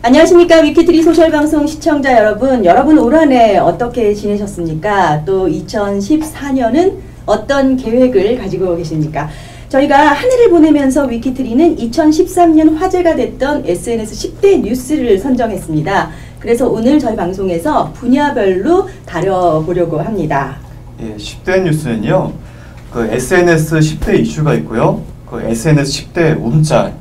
안녕하십니까. 위키트리 소셜방송 시청자 여러분. 여러분 올 한 해 어떻게 지내셨습니까? 또 2014년은 어떤 계획을 가지고 계십니까? 저희가 한 해를 보내면서 위키트리는 2013년 화제가 됐던 SNS 10대 뉴스를 선정했습니다. 그래서 오늘 저희 방송에서 분야별로 다뤄보려고 합니다. 예, 10대 뉴스는요. 그 SNS 10대 이슈가 있고요. 그 SNS 10대 움짤,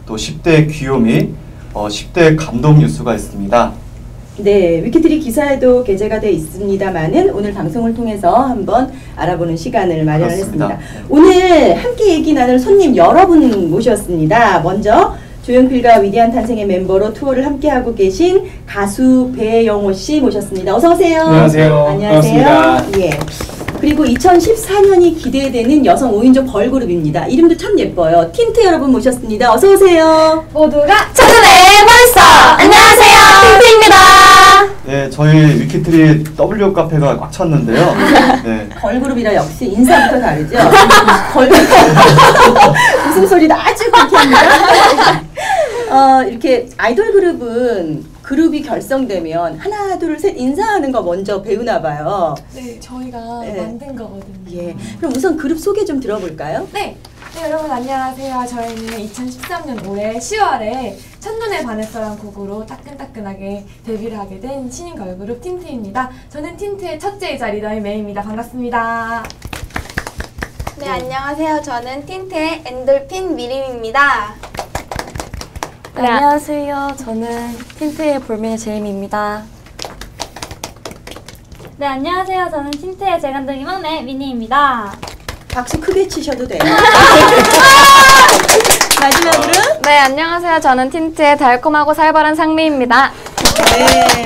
또 10대 귀요미, 10대 감동 뉴스가 있습니다. 네, 위키트리 기사에도 게재가 되어 있습니다만은 오늘 방송을 통해서 한번 알아보는 시간을 마련했습니다. 네. 오늘 함께 얘기 나눌 손님 여러분 모셨습니다. 먼저 조용필과 위대한 탄생의 멤버로 투어를 함께하고 계신 가수 배영호 씨 모셨습니다. 어서 오세요. 안녕하세요. 안녕하세요. 반갑습니다. 예. 그리고 2014년이 기대되는 여성 5인조 걸그룹입니다. 이름도 참 예뻐요. 틴트 여러분 모셨습니다. 어서 오세요. 모두가 첫눈에 반했어. 안녕하세요, 틴트입니다. 네, 저희 위키트리 W 카페가 꽉 찼는데요. 네. 걸그룹이라 역시 인사부터 다르죠. 웃음소리도 아주 경쾌합니다. 이렇게 아이돌 그룹은 그룹이 결성되면 하나 둘 셋 인사하는 거 먼저 배우나 봐요. 네, 저희가 네. 만든 거거든요. 예. 그럼 우선 그룹 소개 좀 들어볼까요? 네. 네, 여러분 안녕하세요. 저희는 2013년 올해 10월에 첫눈에 반했어라는 곡으로 따끈따끈하게 데뷔를 하게 된 신인 걸그룹 틴트입니다. 저는 틴트의 첫째이자 리더인 메이입니다. 반갑습니다. 네, 안녕하세요. 저는 틴트의 엔돌핀 미림입니다. 네, 안녕하세요. 저는 틴트의 볼메 제임입니다. 네, 안녕하세요. 저는 틴트의 재간둥이 막내 미니입니다. 박수 크게 치셔도 돼요. 마지막으로 네, 안녕하세요. 저는 틴트의 달콤하고 살벌한 상미입니다. 네.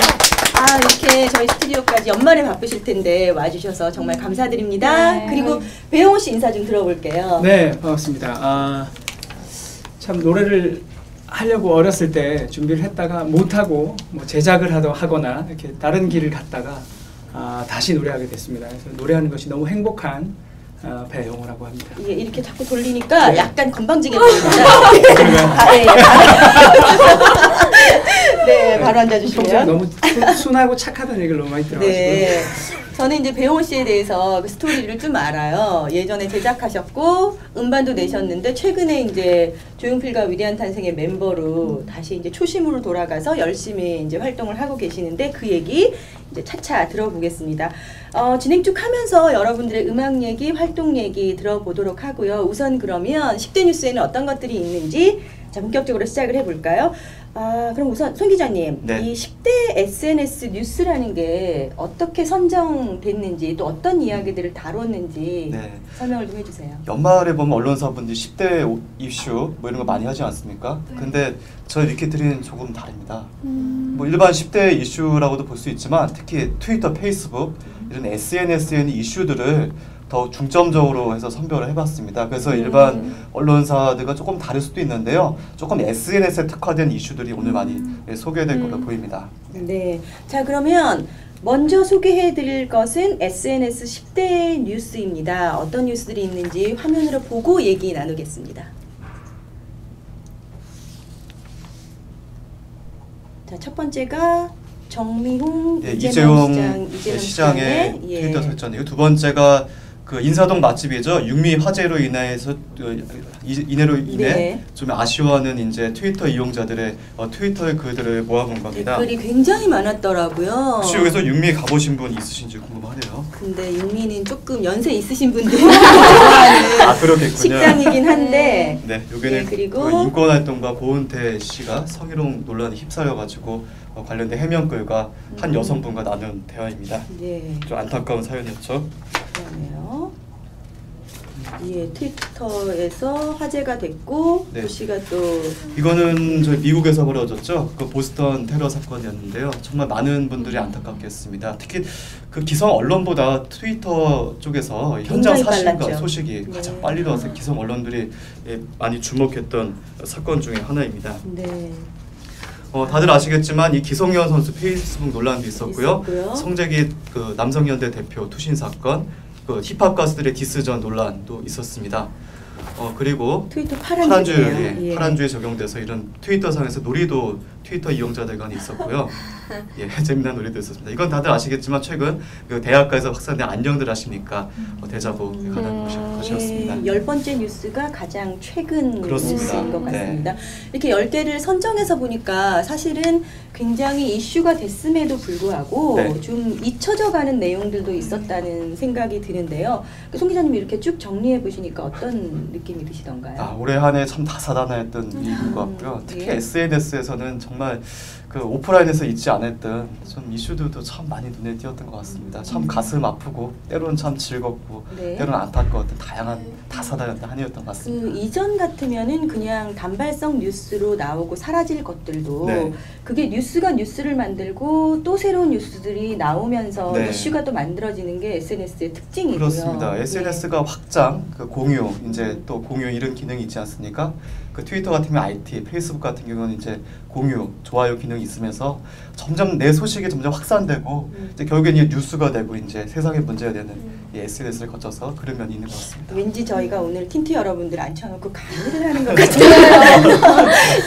이렇게 저희 스튜디오까지 연말에 바쁘실 텐데 와주셔서 정말 감사드립니다. 네. 그리고 배영호 씨 인사 좀 들어볼게요. 네, 반갑습니다. 참 노래를 하려고 어렸을 때 준비를 했다가 못하고 뭐 제작을 하거나 이렇게 다른 길을 갔다가 다시 노래하게 됐습니다. 그래서 노래하는 것이 너무 행복한 배영호라고 합니다. 예, 이렇게 자꾸 돌리니까 네. 약간 건방지게 보입니다. 네, 바로 평소에 앉아주시면. 너무 순하고 착하다는 얘기를 너무 많이 들어가지고. 네. 저는 이제 배용호 씨에 대해서 그 스토리를 좀 알아요. 예전에 제작하셨고 음반도 내셨는데 최근에 이제 조용필과 위대한 탄생의 멤버로 다시 이제 초심으로 돌아가서 열심히 이제 활동을 하고 계시는데 그 얘기 이제 차차 들어보겠습니다. 진행 쭉 하면서 여러분들의 음악 얘기, 활동 얘기 들어보도록 하고요. 우선 그러면 10대 뉴스에는 어떤 것들이 있는지 자, 본격적으로 시작을 해볼까요? 그럼 우선 손 기자님, 네. 이 10대 SNS 뉴스라는 게 어떻게 선정됐는지 또 어떤 이야기들을 다뤘는지 네. 설명을 좀 해주세요. 연말에 보면 언론사분들이 10대 이슈 뭐 이런 거 많이 하지 않습니까? 근데 저희 위키트리는 조금 다릅니다. 뭐 일반 10대 이슈라고도 볼 수 있지만 특히 트위터, 페이스북 이런 SNS에 있는 이슈들을 더 중점적으로 해서 선별을 해봤습니다. 그래서 일반 언론사들과 조금 다를 수도 있는데요. 조금 SNS에 특화된 이슈들이 오늘 많이 소개될 걸로 보입니다. 네. 자, 그러면 먼저 소개해드릴 것은 SNS 10대 뉴스입니다. 어떤 뉴스들이 있는지 화면으로 보고 얘기 나누겠습니다. 자, 첫 번째가 정미홍 예, 이재명 시장의 예. 트위터 설전이고 두 번째가 그 인사동 맛집이죠. 육미 화재로 인해 네. 좀 아쉬워하는 이제 트위터 이용자들의 트위터의 글들을 모아본 겁니다. 댓글이 굉장히 많았더라고요. 혹시 여기서 육미 가보신 분 있으신지 궁금하네요. 근데 육미는 조금 연세 있으신 분들이 좋아하는 그렇겠군요. 식당이긴 한데 네, 여기는 예, 그리고 그 인권활동가 고은태 씨가 성희롱 논란에 휩싸여가지고 관련된 해명글과 한 여성분과 나눈 대화입니다. 네, 좀 안타까운 사연이었죠. 그러네요. 예, 트위터에서 화제가 됐고 네. 그 씨가 또 이거는 저희 미국에서 벌어졌죠. 그 보스턴 테러 사건이었는데요. 정말 많은 분들이 안타깝게 했습니다. 특히 그 기성 언론보다 트위터 쪽에서 현장 굉장히 사실과 빨랐죠. 소식이 네. 가장 빨리 나와서 기성 언론들이 많이 주목했던 사건 중에 하나입니다. 네. 다들 아시겠지만 이 기성현 선수 페이스북 논란도 있었고요. 있었고요. 성재기 그 남성연대 대표 투신 사건, 그 힙합 가수들의 디스전 논란도 있었습니다. 그리고 트위터 파란 파란 줄, 줄이에요. 파란 줄에 적용돼서 이런 트위터상에서 놀이도 트위터 이용자들 간에 있었고요. 재미난 놀이도 있었습니다. 이건 다들 아시겠지만 최근 그 대학가에서 확산된 안녕들 아십니까? 대자보 관한 것이었습니다. 10번째 뉴스가 가장 최근 그렇습니다. 뉴스인 것 같습니다. 이렇게 10개를 선정해서 보니까 사실은 굉장히 이슈가 됐음에도 불구하고 좀 잊혀져가는 내용들도 있었다는 생각이 드는데요. 송 기자님 이렇게 쭉 정리해 보시니까 어떤 느낌이 드시던가요? 올해 한 해 참 다사다난했던 일인 것 같고요. 특히 SNS에서는 정말 그 오프라인에서 있지 않았던 좀 이슈들도 참 많이 눈에 띄었던 것 같습니다. 참 가슴 아프고 때로는 참 즐겁고 때로는 안타까웠던 다양한 다사다난한 한 해였던 것 같습니다. 그 이전 같으면은 그냥 단발성 뉴스로 나오고 사라질 것들도 그게 뉴스가 뉴스를 만들고 또 새로운 뉴스들이 나오면서 이슈가 또 만들어지는 게 SNS의 특징이고요. 그렇습니다. SNS가 확장, 그 공유, 이제 또 공유 이런 기능이 있지 않습니까? 그 트위터 같은 경우 IT, 페이스북 같은 경우는 이제 공유, 좋아요 기능이 있으면서 점점 내 소식이 점점 확산되고 이제 결국엔 이게 뉴스가 되고 이제 세상의 문제가 되는 이 SNS를 거쳐서 그런 면이 있는 것 같습니다. 왠지 저희가 오늘 틴트 여러분들 앉혀놓고 강의를 하는 것 같은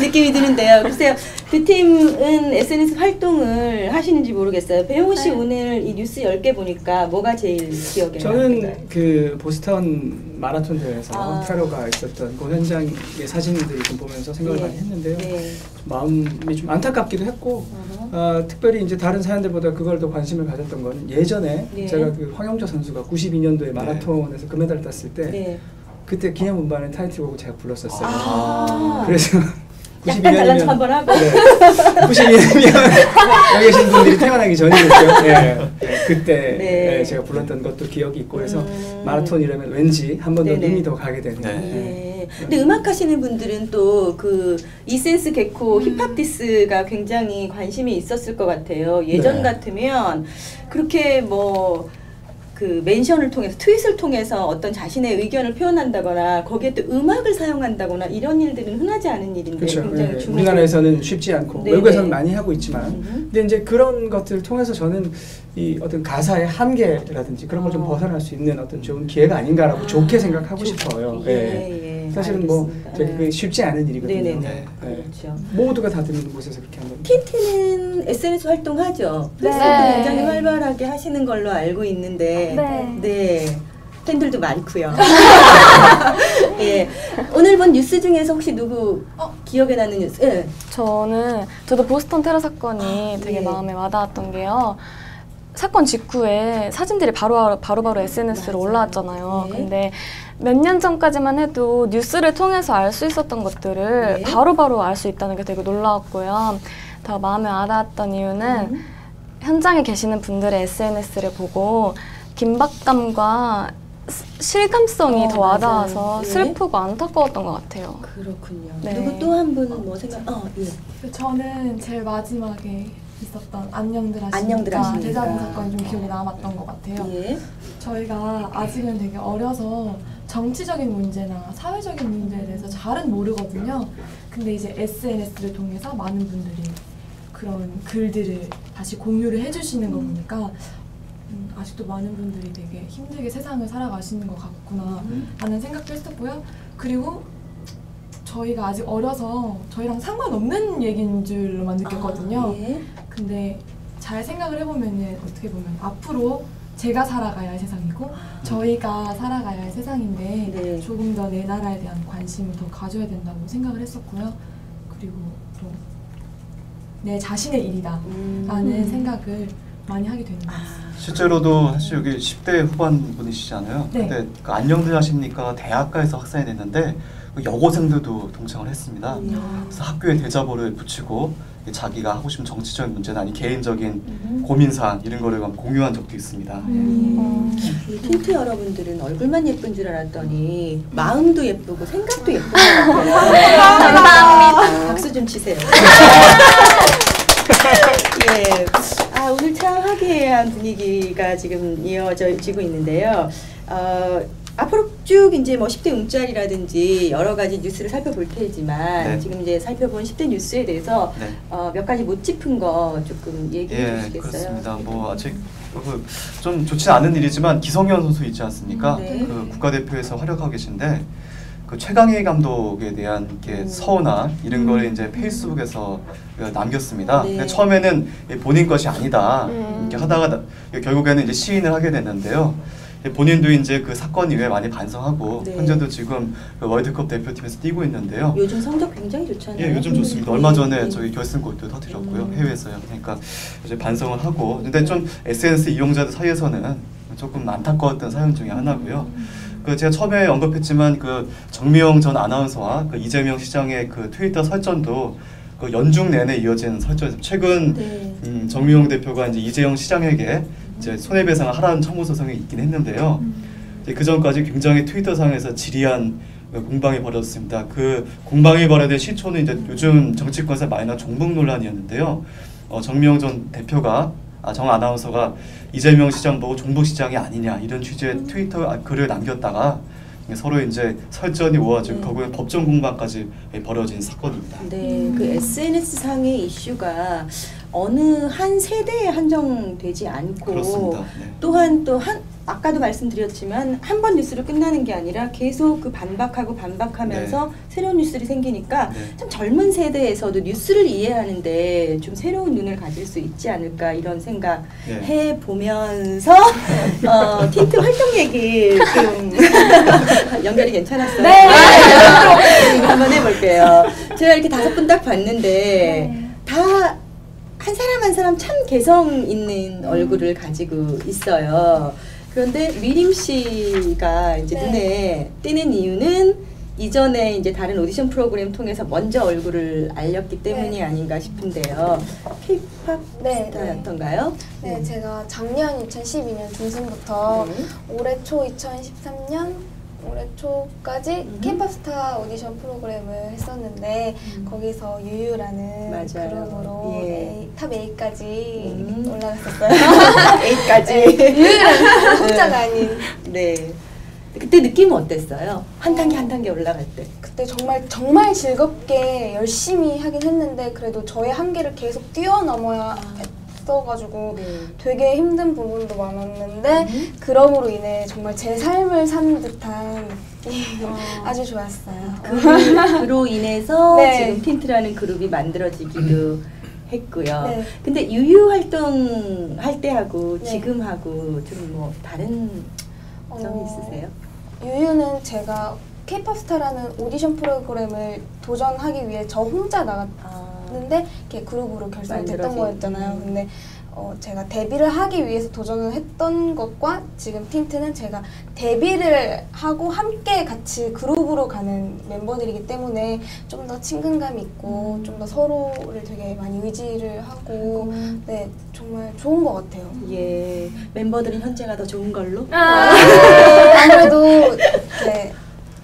느낌이 드는데요. 글쎄요, 두 팀은 SNS 활동을 하시는지 모르겠어요. 배용 씨 오늘 이 뉴스 10개 보니까 뭐가 제일 기억에 남는가요? 저는 그 보스턴 마라톤 대회에서 테러가 있었던 그 현장의 사진들을 좀 보면서 생각을 많이 했는데요. 마음이 좀 안타깝기도 했고 특별히 이제 다른 사람들보다 그걸 더 관심을 가졌던 건 예전에 제가 그 황영조 선수가 92년도에 마라톤에서 금메달을 땄을 때 그때 기념 음반의 타이틀곡을 제가 불렀었어요. 그래서 약간 잘난 척 한번 하고 92년이면 여기 계신 분들이 태어나기 전이겠죠. 그때 제가 불렀던 것도 기억이 있고 해서 마라톤 이라면 왠지 한 번 더 눈이 더 가게 되는. 근데 음악 하시는 분들은 또 그 이센스 개코 힙합 디스가 굉장히 관심이 있었을 것 같아요. 예전 같으면 그렇게 뭐 그 멘션을 통해서 트윗을 통해서 어떤 자신의 의견을 표현한다거나 거기에 또 음악을 사용한다거나 이런 일들은 흔하지 않은 일인데 굉장히 우리나라에서는 쉽지 않고 외국에서는 많이 하고 있지만 근데 이제 그런 것들을 통해서 저는 이 어떤 가사의 한계라든지 그런 걸 좀 벗어날 수 있는 어떤 좋은 기회가 아닌가라고 좋게 생각하고 싶어요. 사실은 뭐 되게 쉽지 않은 일이거든요. 그렇죠. 모두가 다 듣는 곳에서 그렇게 하는. 틴트는 SNS 활동하죠. 페이스북도 굉장히 활발하게 하시는 걸로 알고 있는데, 팬들도 많고요. 오늘 본 뉴스 중에서 혹시 누구 기억에 나는 뉴스? 저도 보스턴 테러 사건이 되게 마음에 와닿았던 게요. 사건 직후에 사진들이 바로바로 SNS로 올라왔잖아요. 근데 몇 년 전까지만 해도 뉴스를 통해서 알 수 있었던 것들을 바로바로 알 수 있다는 게 되게 놀라웠고요. 더 마음에 와닿았던 이유는 현장에 계시는 분들의 SNS를 보고 긴박감과 실감성이 더 와닿아서 슬프고 안타까웠던 것 같아요. 그렇군요. 누구 또 한 분은 뭐 생각? 저는 제일 마지막에 있었던 안녕들 하십니까 대자보 사건이 좀 기억에 남았던 것 같아요. 저희가 아직은 되게 어려서 정치적인 문제나 사회적인 문제에 대해서 잘은 모르거든요. 근데 이제 SNS를 통해서 많은 분들이 그런 글들을 다시 공유를 해주시는 거 보니까 아직도 많은 분들이 되게 힘들게 세상을 살아가시는 것 같구나 라는 생각도 했었고요. 그리고 저희가 아직 어려서 저희랑 상관없는 얘기인 줄로만 느꼈거든요. 근데 잘 생각을 해보면 어떻게 보면 앞으로 제가 살아가야 할 세상이고 저희가 살아가야 할 세상인데 조금 더 내 나라에 대한 관심을 더 가져야 된다고 생각을 했었고요. 그리고 또 내 자신의 일이다 라는 생각을 많이 하게 되는 것 같습니다. 실제로도 사실 여기 10대 후반 분이시잖아요. 근데 그 안녕들 하십니까 대학가에서 확산이 됐는데 여고생들도 동참을 했습니다. 그래서 학교에 대자보를 붙이고 자기가 하고 싶은 정치적인 문제나 아니 개인적인 고민사항 이런 거를 공유한 적도 있습니다. 틴트 여러분들은 얼굴만 예쁜 줄 알았더니 마음도 예쁘고 생각도 예쁜 것 같아요. 감사합니다. 박수 좀 치세요. 오늘 참 화기애애한 분위기가 지금 이어지고 있는데요. 앞으로 쭉 이제 뭐 10대 움짤이라든지 여러 가지 뉴스를 살펴볼 테지만 지금 이제 살펴본 10대 뉴스에 대해서 몇 가지 못 짚은 거 조금 얘기해 주시겠어요? 그렇습니다. 뭐 아직 좀 좋지 않은 일이지만 기성현 선수 있지 않습니까? 그 국가대표에서 활약하고 계신데 그 최강희 감독에 대한 이렇게 서운함 이런 걸 이제 페이스북에서 남겼습니다. 네. 근데 처음에는 본인 것이 아니다 이렇게 하다가 결국에는 이제 시인을 하게 됐는데요. 본인도 이제 그 사건 이후에 많이 반성하고 네. 현재도 지금 그 월드컵 대표팀에서 뛰고 있는데요. 요즘 성적 굉장히 좋잖아요. 예, 요즘 좋습니다. 얼마 전에 네. 저희 결승골도 터뜨렸고요. 해외에서요. 그러니까 이제 반성을 하고, 근데 좀 SNS 이용자들 사이에서는 조금 안타까웠던 사연 중에 하나고요. 그 제가 처음에 언급했지만 그 정미영 전 아나운서와 그 이재명 시장의 그 트위터 설전도 그 연중 내내 이어진 설전에서 최근 네. 정미영 대표가 이제 이재명 시장에게 이제 손해배상을 하라는 청구 소송이 있긴 했는데요. 이제 그 전까지 굉장히 트위터상에서 지리한 공방이 벌어졌습니다. 그 공방이 벌어진 시초는 이제 요즘 정치권에서 많이 나온 종북 논란이었는데요. 정미영 전 대표가 정 아나운서가 이재명 시장 보고 종북 시장이 아니냐 이런 취지의 트위터 글을 남겼다가 서로 이제 설전이 오가지고 결국엔 법정 공방까지 벌어진 사건입니다. 네, 그 SNS 상의 이슈가 어느 한 세대에 한정되지 않고 그렇습니다. 네. 또한 아까도 말씀드렸지만 한 번 뉴스로 끝나는 게 아니라 계속 그 반박하면서 네. 새로운 뉴스들이 생기니까 네. 참 젊은 세대에서도 뉴스를 이해하는데 좀 새로운 눈을 가질 수 있지 않을까 이런 생각 네. 해보면서 틴트 활동 얘기 좀 연결이 괜찮았어요? 네. 한번 해볼게요. 제가 이렇게 5분 딱 봤는데 다 한 사람 한 사람 참 개성 있는 얼굴을 가지고 있어요. 그런데 미림 씨가 이제 네. 눈에 띄는 이유는 이전에 이제 다른 오디션 프로그램 통해서 먼저 얼굴을 알렸기 때문이 네. 아닌가 싶은데요. K-pop 네, 스타였던가요? 네, 제가 작년 2012년 중순부터 네. 올해 초 2013년 올해 초까지 K-pop 스타 오디션 프로그램을 했었는데 거기서 유유라는 맞아요. 그룹으로 예. 탑 8까지 올라갔었어요. 8까지. 유유라는 혼자가 아닌. 네. 그때 느낌은 어땠어요? 한 단계 한 단계 올라갈 때. 그때 정말 즐겁게 열심히 하긴 했는데 그래도 저의 한계를 계속 뛰어넘어야 했어가지고 네. 되게 힘든 부분도 많았는데 그럼으로 인해 정말 제 삶을 산 듯한 아주 좋았어요. 그로 인해서 네. 지금 틴트라는 그룹이 만들어지기도 했고요. 네. 근데 유유 활동할 때하고 네. 지금하고 좀 뭐 다른 점이 있으세요? 유유는 제가 K-pop 스타라는 오디션 프로그램을 도전하기 위해 저 혼자 나갔는데 이렇게 그룹으로 결성됐던 만들어진. 거였잖아요. 근데 제가 데뷔를 하기 위해서 도전을 했던 것과 지금 틴트는 제가 데뷔를 하고 함께 같이 그룹으로 가는 멤버들이기 때문에 좀 더 친근감이 있고 좀 더 서로를 되게 많이 의지를 하고 네 정말 좋은 것 같아요. 예, 멤버들은 현재가 더 좋은 걸로. 아무래도 네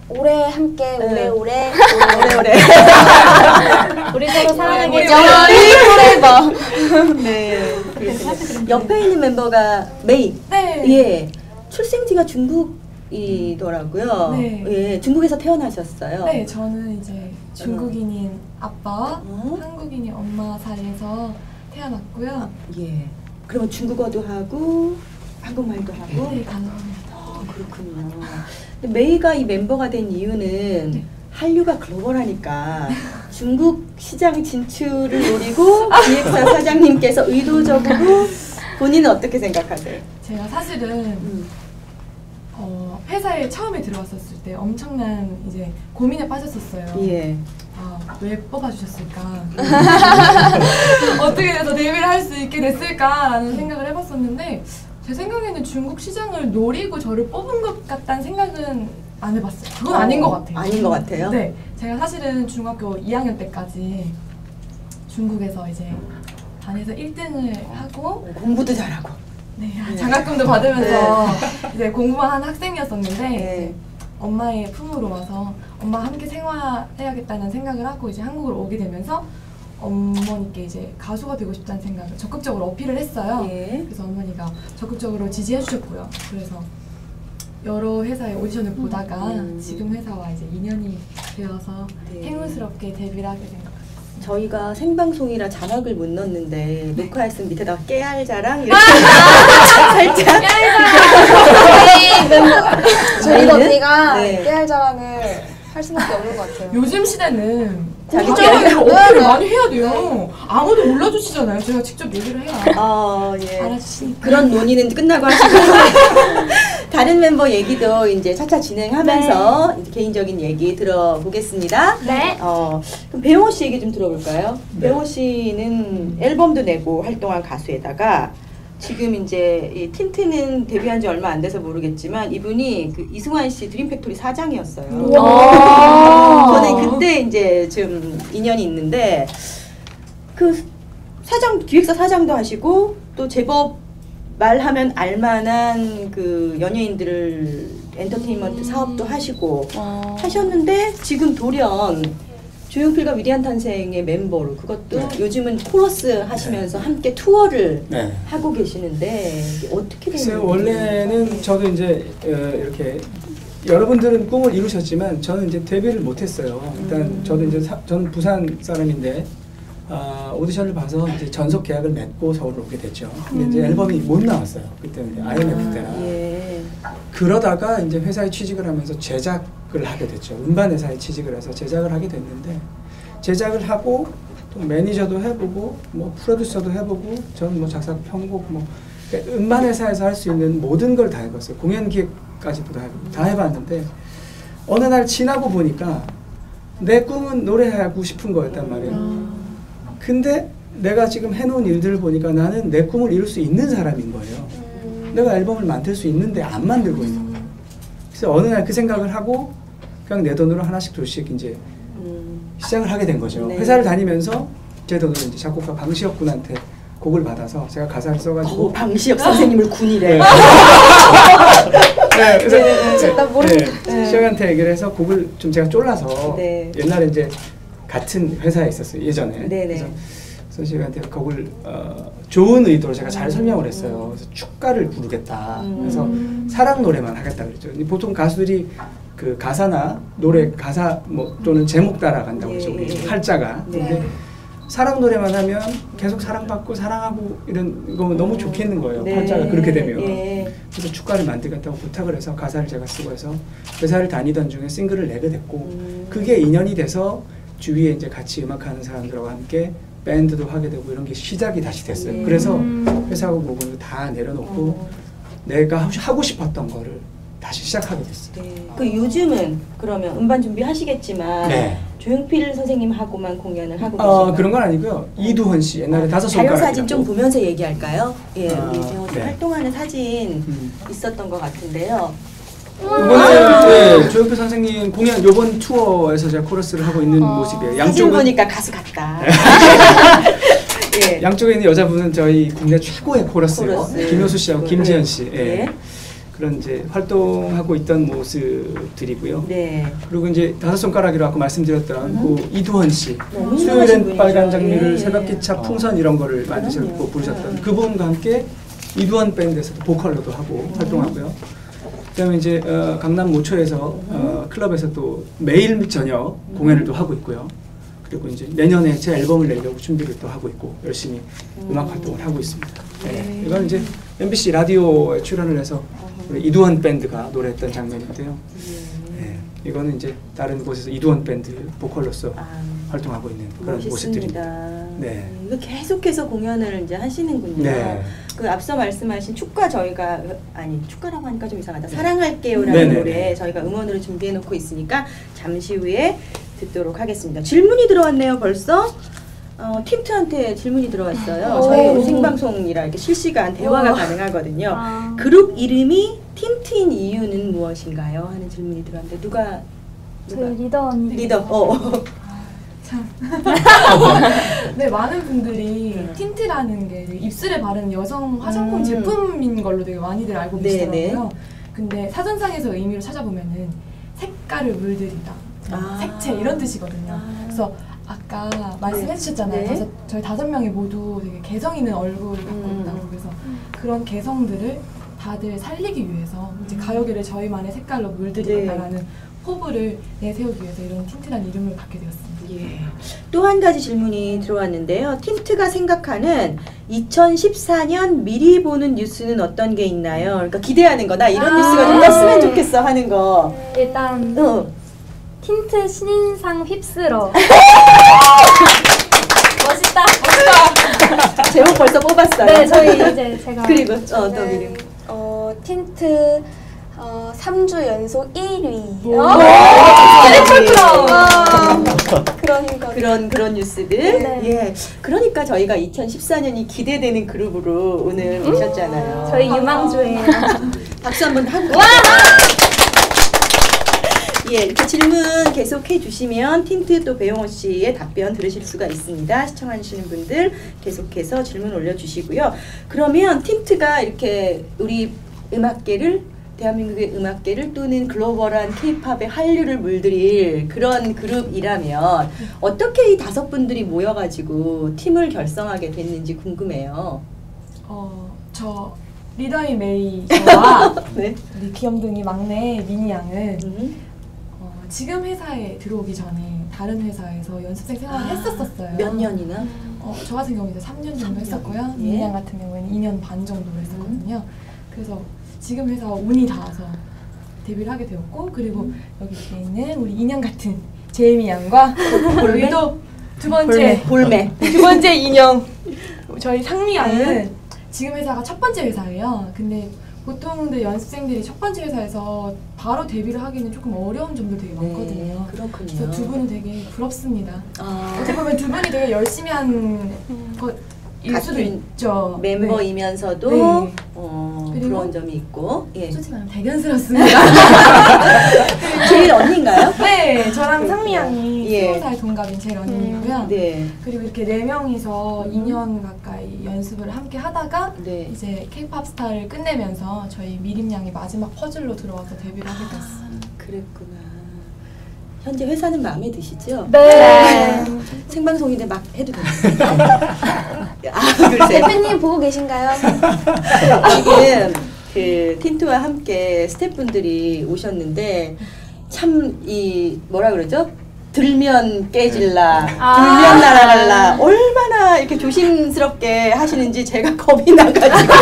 오래 함께 네. 오래오래 우리 서로 사랑하겠죠? 네. 옆에 있는 멤버가 메이. 네. 예. 출생지가 중국이더라고요. 네. 예, 중국에서 태어나셨어요. 네, 저는 이제 중국인인 아빠와 어? 한국인인 엄마 사이에서 태어났고요. 예. 그러면 중국어도 하고 한국말도 하고. 네, 가능합니다. 그렇군요. 근데 메이가 이 멤버가 된 이유는 한류가 글로벌하니까 중국 시장 진출을 노리고 기획사 사장님께서 의도적으로 본인은 어떻게 생각하세요? 제가 사실은 회사에 처음에 들어왔었을 때 엄청난 이제 고민에 빠졌었어요. 예. 왜 뽑아주셨을까? 어떻게 해서 데뷔를 할 수 있게 됐을까라는 생각을 해봤었는데 제 생각에는 중국 시장을 노리고 저를 뽑은 것 같다는 생각은 안 해봤어요. 그건 아닌 것 같아요. 아닌 것 같아요? 네, 제가 사실은 중학교 2학년 때까지 중국에서 이제 반에서 1등을 하고 공부도 잘하고. 네, 장학금도 받으면서 이제 공부만 하는 학생이었었는데 네. 이제 엄마의 품으로 와서 엄마와 함께 생활해야겠다는 생각을 하고 이제 한국으로 오게 되면서 어머니께 이제 가수가 되고 싶다는 생각을 적극적으로 어필을 했어요. 예. 그래서 어머니가 적극적으로 지지해 주셨고요. 그래서 여러 회사의 오디션을 보다가 지금 회사와 이제 인연이 되어서 네. 행운스럽게 데뷔를 하게 된 것 같아요. 저희가 생방송이라 자막을 못 넣었는데 녹화했으면 밑에다가 깨알자랑 이렇게 살짝 저희 언니가 네. 깨알 자랑을 할 수밖에 없는 것 같아요. 요즘 시대는 자기 자기가 어필을 많이 해야 돼요. 아무도 몰라주시잖아요. 제가 직접 얘기를 해야 예. 알아주시니까. 그런 논의는 끝나고 하시고 다른 멤버 얘기도 이제 차차 진행하면서 이제 개인적인 얘기 들어보겠습니다. 네. 그럼 배용호 씨 얘기 좀 들어볼까요? 네. 배용호 씨는 앨범도 내고 활동한 가수에다가 지금 이제 이 틴트는 데뷔한 지 얼마 안 돼서 모르겠지만 이분이 그 이승환 씨 드림 팩토리 사장이었어요. 저는 그때 이제 좀 인연이 있는데 그 사장 기획사 사장도 하시고 또 제법 말하면 알만한 그 연예인들을 엔터테인먼트 사업도 하시고 하셨는데 지금 돌연 조용필과 위대한 탄생의 멤버로 그것도 요즘은 코러스 하시면서 함께 투어를 하고 계시는데 이게 어떻게 되는 글쎄요, 거예요? 원래는 저도 이제 이렇게 여러분들은 꿈을 이루셨지만 저는 이제 데뷔를 못했어요. 일단 저도 이제 저는 부산 사람인데 오디션을 봐서 이제 전속 계약을 맺고 서울로 오게 됐죠. 근데 이제 앨범이 못 나왔어요. 그때 이제 IMF 때나. 예. 그러다가 이제 회사에 취직을 하면서 제작을 하게 됐죠. 음반 회사에 취직을 해서 제작을 하게 됐는데 제작을 하고 또 매니저도 해보고 뭐 프로듀서도 해보고 저는 뭐 작사 편곡 뭐 그러니까 음반 회사에서 할 수 있는 모든 걸 다 해봤어요. 공연 기획까지도 다 해봤는데 어느 날 지나고 보니까 내 꿈은 노래하고 싶은 거였단 말이에요. 근데 내가 지금 해놓은 일들을 보니까 나는 내 꿈을 이룰 수 있는 사람인 거예요. 내가 앨범을 만들 수 있는데 안 만들고 있는 거예요. 그래서 어느 날 그 생각을 하고 그냥 내 돈으로 하나씩 둘씩 이제 시작을 하게 된 거죠. 네. 회사를 다니면서 제 돈으로 이제 작곡가 방시혁 군한테 곡을 받아서 제가 가사를 써가지고 방시혁 선생님을 군이래. 네, 그래서 나 모르겠 시혁한테 얘기를 해서 곡을 좀 제가 쫄라서 네. 옛날에 이제 같은 회사에 있었어요. 예전에. 네네. 그래서 선생님한테 곡을 좋은 의도로 제가 잘 설명을 했어요. 그래서 축가를 부르겠다. 그래서 사랑 노래만 하겠다 그랬죠. 보통 가수들이 그 가사나 노래 가사 뭐 또는 제목 따라간다고 그러죠. 우리 활자가. 네. 근데 사랑 노래만 하면 계속 사랑받고 사랑하고 이런 거 너무 좋겠는 거예요. 네. 활자가 그렇게 되면. 예. 그래서 축가를 만들겠다고 부탁을 해서 가사를 제가 쓰고 해서 회사를 다니던 중에 싱글을 내게 됐고 그게 인연이 돼서 주위에 이제 같이 음악하는 사람들과 함께 밴드도 하게 되고 이런 게 시작이 다시 됐어요. 네. 그래서 회사하고 모금을 다 내려놓고 내가 하고 싶었던 거를 다시 시작하게 됐어요. 네. 그 요즘은 그러면 음반 준비하시겠지만 네. 조용필 선생님하고만 공연을 하고 계신가요? 그런 건 아니고요. 이두헌 씨 옛날에 다섯 손가락 자료 사진 좀 보면서 얘기할까요? 예, 우리 배우 네. 활동하는 사진 있었던 것 같은데요. 이번에 조용필 선생님 공연 요번 투어에서 제가 코러스를 하고 있는 모습이에요. 사진 보니까 가수 같다. 예. 양쪽에 있는 여자분은 저희 국내 최고의 코러스예요. 코러스. 김효수 씨하고 김지현 씨. 예. 네. 그런 이제 활동하고 있던 모습들이고요. 네. 그리고 이제 다섯 손가락이라고 아까 말씀드렸던 그 이두헌 씨, 너무 수요일엔 유명하신 빨간 분이죠. 장미를 예. 새벽기차 풍선 이런 거를 만드셨고 부르셨던 그분과 함께 이두헌 밴드에서도 보컬로도 하고 활동하고요. 그다음에 이제 강남 모초에서 클럽에서 또 매일 저녁 공연을 또 하고 있고요. 그리고 이제 내년에 제 앨범을 내려고 준비를 또 하고 있고 열심히 음악 활동을 하고 있습니다. 네. 이건 이제 MBC 라디오에 출연을 해서 우리 이두헌 밴드가 노래했던 장면인데요. 네. 이거는 이제 다른 곳에서 이두헌 밴드 보컬로서 활동하고 있는 그런 모습들입니다. 네. 계속해서 공연을 이제 하시는군요. 네. 그 앞서 말씀하신 축가 저희가 축가라고 하니까 좀 이상하다. 사랑할게요라는 네네. 노래 저희가 음원으로 준비해 놓고 있으니까 잠시 후에 듣도록 하겠습니다. 질문이 들어왔네요, 벌써. 틴트한테 질문이 들어왔어요. 저희 오늘 생방송이라 이렇게 실시간 대화가 가능하거든요. 그룹 이름이 틴트인 이유는 무엇인가요? 하는 질문이 들어왔는데 누가 저희 리더 언니. 리더. 참. 네, 많은 분들이 틴트라는 게 입술에 바르는 여성 화장품 제품인 걸로 되게 많이들 알고 계시더라고요. 근데 사전상에서 의미를 찾아보면은 색깔을 물들이다, 색채 이런 뜻이거든요. 그래서 아까 말씀해 주셨잖아요. 네. 저희 5명이 모두 되게 개성 있는 얼굴을 갖고 있다고. 그래서 그런 개성들을 다들 살리기 위해서 이제 가요계를 저희만의 색깔로 물들이겠다라는 포부를 내세우기 위해서 이런 틴트라는 이름을 갖게 되었습니다. 예. 또 한 가지 질문이 들어왔는데요. 틴트가 생각하는 2014년 미리 보는 뉴스는 어떤 게 있나요? 그러니까 기대하는 거다. 이런 뉴스가 좀 떴으면 좋겠어 하는 거. 일단 틴트 신인상 휩쓸어. 멋있다. 제목 벌써 뽑았어요. 네, 저희 이제 제가 그리고 또 저는, 이름. 틴트 3주 연속 1위. 그런 뉴스들. 네. 예. 그러니까 저희가 2014년이 기대되는 그룹으로 오늘 오셨잖아요. 저희 유망주예요. 박수 한번 하고. 예, 이렇게 질문 계속 해주시면 틴트 또 배용호 씨의 답변 들으실 수가 있습니다. 시청하시는 분들 계속해서 질문 올려주시고요. 그러면 틴트가 이렇게 우리 음악계를 대한민국의 음악계를 또는 글로벌한 케이팝의 한류를 물들일 그런 그룹이라면 어떻게 이 5분들이 모여가지고 팀을 결성하게 됐는지 궁금해요. 저 리더인 메이 저와 네. 우리 귀염둥이 막내 미니 양은 음. 지금 회사에 들어오기 전에 다른 회사에서 연습생 생활을 했었어요. 몇 년이나? 저 같은 경우는 이제 3년 정도 했었고요. 예. 미니 양 같은 경우에는 2년 반 정도 했었거든요. 그래서 지금 회사 운이 닿아서 데뷔를 하게 되었고, 그리고 여기 뒤에 있는 우리 인형 같은 제이미 양과 여기도 두 번째 볼매. 두 번째 인형 저희 상미 양은 지금 회사가 첫 번째 회사예요. 근데 보통 연습생들이 첫 번째 회사에서 바로 데뷔를 하기는 조금 어려운 점도 되게 많거든요. 그렇군요. 그래서 두 분은 되게 부럽습니다. 아, 어떻게 보면 두 분이 되게 열심히 한 것일 수도 같은 있죠. 멤버이면서도 네. 그리고 그런 점이 있고. 예. 솔직히 말하면 대견스럽습니다. 제일 언니인가요? 네, 저랑 상미 양이 예. 20살 동갑인 제일 언니이고요. 네. 그리고 이렇게 4명이서 2년 가까이 연습을 함께 하다가 네. 이제 K-팝 스타를 끝내면서 저희 미림 양이 마지막 퍼즐로 들어와서 데뷔를 하게 됐어요. 그랬구나. 현재 회사는 마음에 드시죠? 네. 생방송인데 막 해도 됩니다. 글쎄. 대표님 보고 계신가요? 지금 그 틴트와 함께 스태프분들이 오셨는데 참 이 뭐라 그러죠? 들면 깨질라, 들면 날아갈라 얼마나 이렇게 조심스럽게 하시는지 제가 겁이 나가지고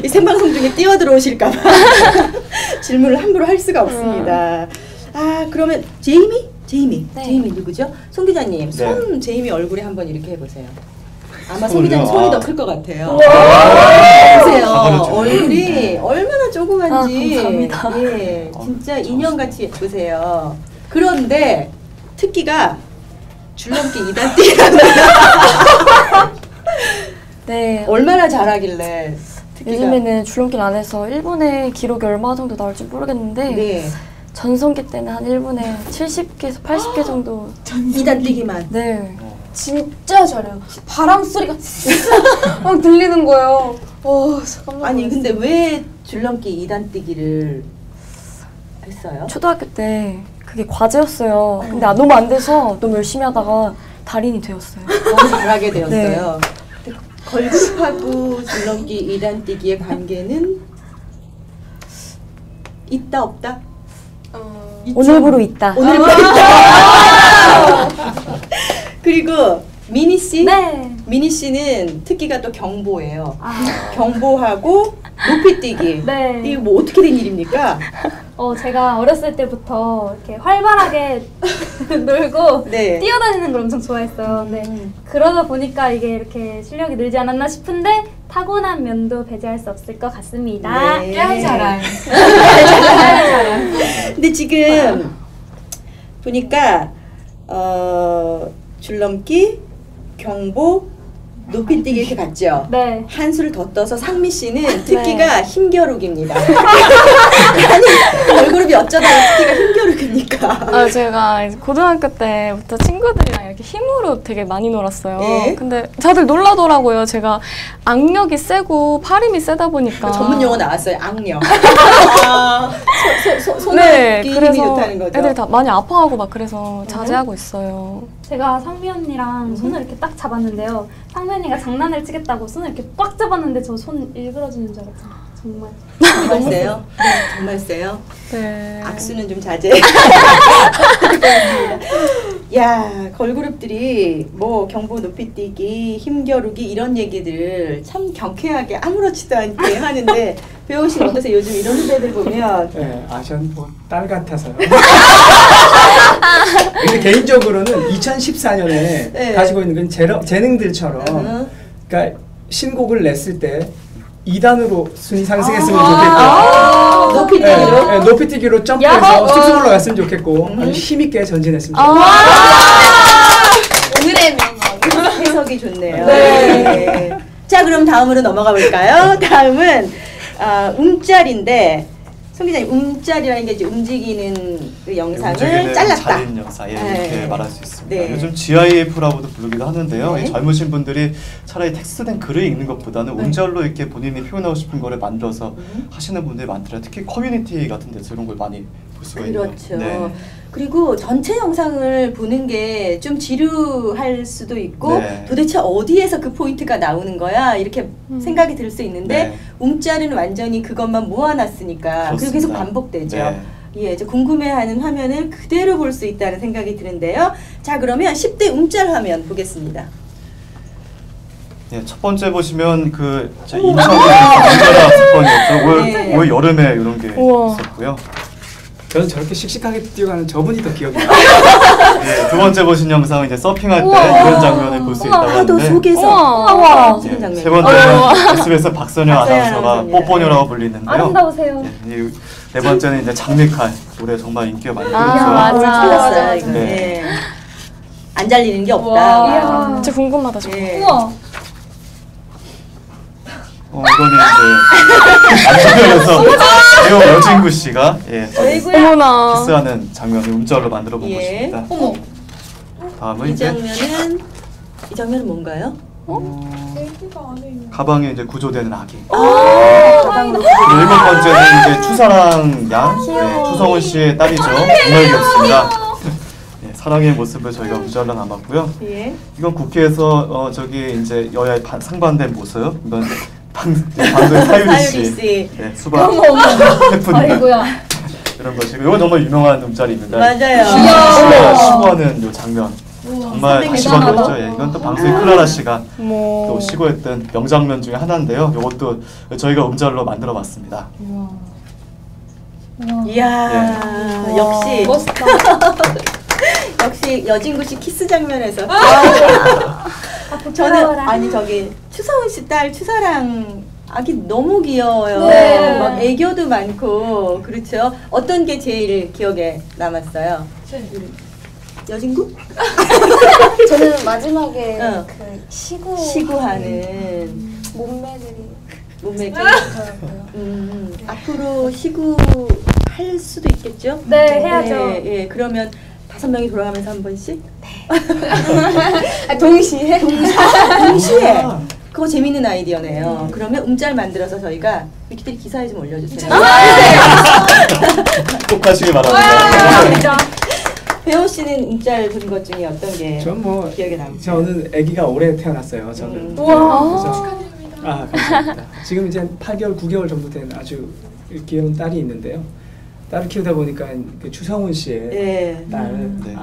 이 생방송 중에 뛰어들어오실까봐 질문을 함부로 할 수가 없습니다. 아 그러면 제이미? 네. 제이미 누구죠? 송 기자님, 손 제이미 얼굴에 한번 이렇게 해보세요. 아마 송 손을요? 기자님 손이 더 클 것 같아요. 보세요. 얼굴이 얼마나 조그만지. 감사합니다. 예, 진짜 인형같이 예쁘세요. 그런데 특기가 줄넘기 2단 뛰기라는 네. 얼마나 잘하길래 특기가. 요즘에는 줄넘기를 안 해서 1분에 기록이 얼마 정도 나올지 모르겠는데 네. 전성기 때는 한 1분에 70개에서 80개 정도. 2단 뛰기만. 네. 진짜 잘해요. 바람 소리가 막 들리는 거예요. 깜짝 아니 놀랐어요. 근데 왜 줄넘기 2단 뛰기를 했어요? 초등학교 때 그게 과제였어요. 근데 너무 안 돼서 너무 열심히 하다가 달인이 되었어요. 너무 잘하게 되었어요. 근데 걸그룹하고 줄넘기 2단 뛰기의 관계는 있다 없다? 오늘부로 있다. 오늘부로 있다. 그리고 미니 씨? 네. 미니 씨는 특기가 또 경보예요. 경보하고 높이뛰기. 네. 이게 뭐 어떻게 된 일입니까? 제가 어렸을 때부터 이렇게 활발하게 놀고 네. 뛰어다니는 걸 엄청 좋아했어요. 네. 그러다 보니까 이게 이렇게 실력이 늘지 않았나 싶은데 타고난 면도 배제할 수 없을 것 같습니다. 네. 깨알 자랑. 근데 지금 보니까 줄넘기, 경보, 높이뛰기 이렇게 갔죠? 네. 한 수를 더 떠서 상미 씨는 특기가 힘겨루기입니다. 아니 걸그룹이 어쩌다가 특기가 힘겨루기입니까? 제가 이제 고등학교 때부터 친구들이랑 이렇게 힘으로 되게 많이 놀았어요. 예? 근데 다들 놀라더라고요. 제가 악력이 세고 팔힘이 세다 보니까. 전문 용어 나왔어요. 악력. 네, 손에 힘이 그래서 좋다는 거죠. 애들 다 많이 아파하고 막 그래서 자제하고 있어요. 제가 상미 언니랑 손을 이렇게 딱 잡았는데요. 상미 언니가 장난을 치겠다고 손을 이렇게 꽉 잡았는데 저 손 일그러지는 줄 알았잖아요. 정말. 정말 세요? 네, 정말 세요. 네. 악수는 좀 자제. 야, 걸그룹들이 뭐 경보 높이뛰기, 힘겨루기 이런 얘기들 참 경쾌하게 아무렇지도 않게 하는데 배우 씨는 어떠세요? 요즘 이런 후배들 보면 네, 전 뭐 딸 같아서요. 개인적으로는 2014년에 네. 가지고 있는 그런 재능들처럼 그러니까 신곡을 냈을 때 2단으로 순위 상승했으면 좋겠고 높이뛰기로. 네, 높이뛰기로 점프해서 쑥쑥 올라갔으면 좋겠고 아주 힘있게 전진했으면 좋겠고 오늘의 명언. 해석이 좋네요. 네. 네. 자, 그럼 다음으로 넘어가 볼까요? 다음은 움짤인데 송 기자님, 움짤이라는 게 이제 움직이는 그 영상을 움직이는 잘랐다. 자린 영상, 예, 이렇게 네. 말할 수 있습니다. 네. 요즘 GIF라고도 부르기도 하는데요. 네. 이 젊으신 분들이 차라리 텍스트된 글을 읽는 것보다는 움절로 이렇게 본인이 표현하고 싶은 거를 만들어서 하시는 분들이 많더라고요. 특히 커뮤니티 같은 데서 이런 걸 많이 볼 수가 있네요. 그렇죠. 네. 그리고 전체 영상을 보는 게 좀 지루할 수도 있고 네. 도대체 어디에서 그 포인트가 나오는 거야 이렇게 생각이 들 수 있는데 네. 움짤은 완전히 그것만 모아놨으니까 그리고 계속 그렇습니다. 반복되죠. 네. 예, 이제 궁금해하는 화면을 그대로 볼 수 있다는 생각이 드는데요. 자, 그러면 10대 움짤 화면 보겠습니다. 예, 첫 번째 보시면 그 인천의 문제라 사건이었죠. 네. 올 여름에 이런 게 우와. 있었고요. 저는 저렇게 씩씩하게 뛰어가는 저분이 더 기억이 나요. 예, 두 번째 보신 영상은 이제 서핑할 때 이런 장면을 볼 수 있다고 파도 하는데 속에서 우와. 찍은 장면. 세 번째는 SBS 박선영 아나운서가 아나운서입니다. 뽀뽀녀라고 불리는데요. 아름다우세요. 예, 네 번째는 이제 장미칼 노래 정말 인기가 많이 아, 끌었죠. 맞아. 틀렸어요. 이거. 네. 예. 안 잘리는 게 없다. 이야. 진짜 궁금하다 저거. 예. 우와. 이거는 이제 안전에서 배우 여진구 씨가 어머나. 키스하는 장면을 움짤로 만들어 본 예. 것입니다. 어머. 다음은 이 이제 장면은 뭔가요? 애기가 안에 있는. 가방에 이제 구조되는 아기. 가방으로 그리고 일곱 번째는 이제 추사랑 양, 추성훈 씨의 딸이죠. 정말 귀엽습니다. 예, 사랑의 모습을 저희가 움짤로 남았고요. 예. 이건 국회에서 저기 이제 여야의 상반된 모습. 이건 방금 사유리 씨, 네, 수박 해프닝 아이고야. 이런 것이고 이건 정말 유명한 움짤입니다. 맞아요. 시구하는 요 장면. 정말 다시 봐도 있죠. 예, 이건 또 방송의 클라라 씨가 또 시구했던 명장면 중에 하나인데요. 이것도 저희가 움짤로 만들어봤습니다. 이야, 예. 역시 멋있다. 역시 여진구 씨 키스 장면에서 저는 부끄러워라. 아니 저기 추성훈 씨 딸 추사랑 아기 너무 귀여워요. 네. 막 애교도 많고 그렇죠. 어떤 게 제일 기억에 남았어요? 여진구? 저는 마지막에 응. 그 시구하는 몸매들이 몸매 좋더라고요. 앞으로 시구할 수도 있겠죠? 네, 해야죠. 예, 그러면 5명이 돌아가면서 한 번씩? 동시에? 동시에! 그거 재밌는 아이디어네요. 그러면 움짤 만들어서 저희가 위키트리 기사에 좀 올려주세요. 꼭 하시길 바랍니다. 배우 씨는 움짤 본 것 중에 어떤 게 전 뭐 기억에 남죠? 저는 아기가 올해 태어났어요. 저는. 우와. 축하드립니다. 아, 감사합니다. 지금 이제 8개월, 9개월 정도 된 아주 귀여운 딸이 있는데요. 딸을 키우다 보니까 그 추성훈 씨의 예. 딸, 네.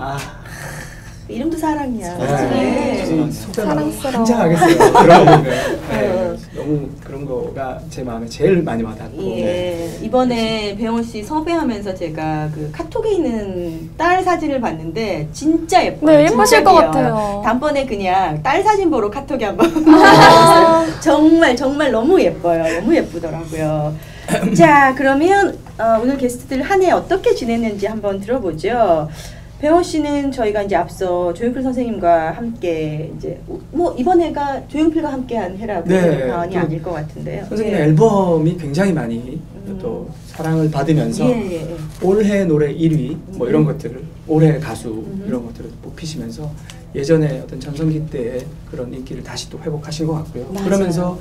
이름도 사랑이야. 네. 네. 사랑스러워. 환장하겠어요. 그런 거 보면. 네. 너무 그런 거가 제 마음에 제일 많이 와닿고. 예. 네. 이번에 배원 씨 섭외하면서 제가 그 카톡에 있는 딸 사진을 봤는데 진짜 예뻐요. 네, 진짜 예쁘실 것 귀여워요. 같아요. 다음번에 그냥 딸 사진 보러 카톡에 한번 정말 너무 예뻐요. 너무 예쁘더라고요. 자, 그러면 오늘 게스트들 한 해 어떻게 지냈는지 한번 들어보죠. 배원 씨는 저희가 이제 앞서 조용필 선생님과 함께 이제 뭐 이번 해가 조용필과 함께한 해라고 네, 과언이 또 아닐 것 같은데요. 선생님 예. 앨범이 굉장히 많이 또 사랑을 받으면서 예. 올해 노래 1위 뭐 이런 것들을 올해 가수 이런 것들을 뽑히시면서 예전에 어떤 전성기 때의 그런 인기를 다시 또 회복하신 것 같고요. 맞아요. 그러면서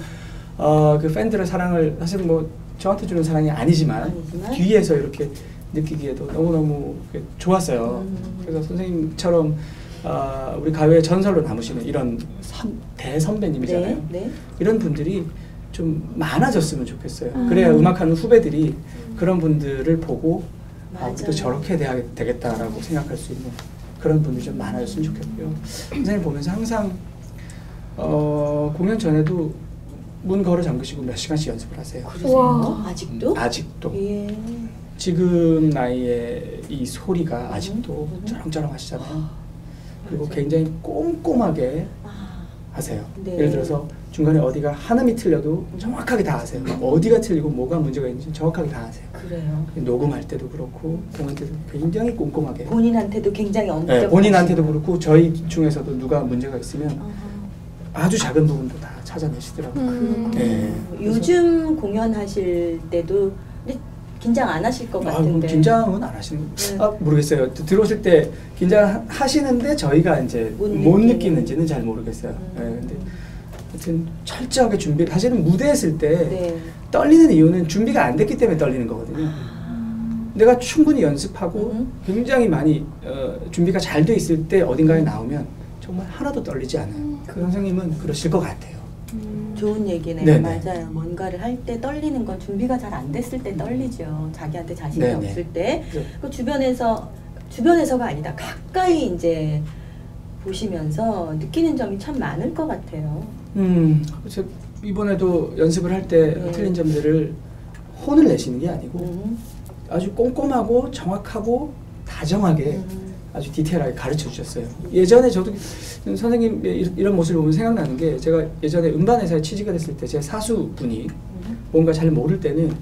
그 팬들의 사랑을 사실 뭐 저한테 주는 사랑이 아니지만 뒤에서 이렇게 느끼기에도 너무너무 좋았어요. 그래서 선생님처럼 우리 가요의 전설로 남으시는 이런 대선배님이잖아요. 네. 이런 분들이 좀 많아졌으면 좋겠어요. 그래야 음악하는 후배들이 그런 분들을 보고 우리도 저렇게 돼야 되겠다라고 생각할 수 있는 그런 분들이 좀 많아졌으면 좋겠고요. 선생님 보면서 항상 공연 전에도 문 걸어 잠그시고 몇 시간씩 연습을 하세요. 그러세요? 아직도? 아직도. 예. 지금 나이에 이 소리가 아직도 쩌렁쩌렁 하시잖아요. 그리고 굉장히 꼼꼼하게 하세요. 네. 예를 들어서 중간에 어디가 한음이 틀려도 정확하게 다 아세요. 어디가 틀리고 뭐가 문제가 있는지 정확하게 다 아세요. 그래요. 녹음할 때도 그렇고 공연 때도 굉장히 꼼꼼하게. 본인한테도 굉장히 엄격. 네, 본인한테도 그렇고 저희 중에서도 누가 문제가 있으면 아주 작은 부분도 다 찾아내시더라고요. 네. 요즘 공연하실 때도 근데 긴장 안 하실 것 같은데. 긴장은 안 하시는. 네. 모르겠어요. 들어오실 때 긴장하시는데 저희가 이제 못 느끼는지는 잘 모르겠어요. 네, 근데 하여튼 철저하게 준비. 사실은 무대에 있을 때 네. 떨리는 이유는 준비가 안 됐기 때문에 떨리는 거거든요. 내가 충분히 연습하고 굉장히 많이 준비가 잘 돼 있을 때 어딘가에 나오면 정말 하나도 떨리지 않아요. 그 선생님은 그러실 것 같아요. 좋은 얘기네요. 네네. 맞아요. 뭔가를 할 때 떨리는 건 준비가 잘 안 됐을 때 떨리죠. 자기한테 자신이 네네. 없을 때. 네. 그 주변에서가 아니다. 가까이 이제 보시면서 느끼는 점이 참 많을 것 같아요. 그래서 이번에도 연습을 할 때 네. 틀린 점들을 혼을 내시는 게 아니고 아주 꼼꼼하고 정확하고 다정하게 아주 디테일하게 가르쳐 주셨어요. 예전에 저도 선생님 이런 모습을 보면 생각나는 게 제가 예전에 음반회사에 취직을 했을 때 제 사수분이 뭔가 잘 모를 때는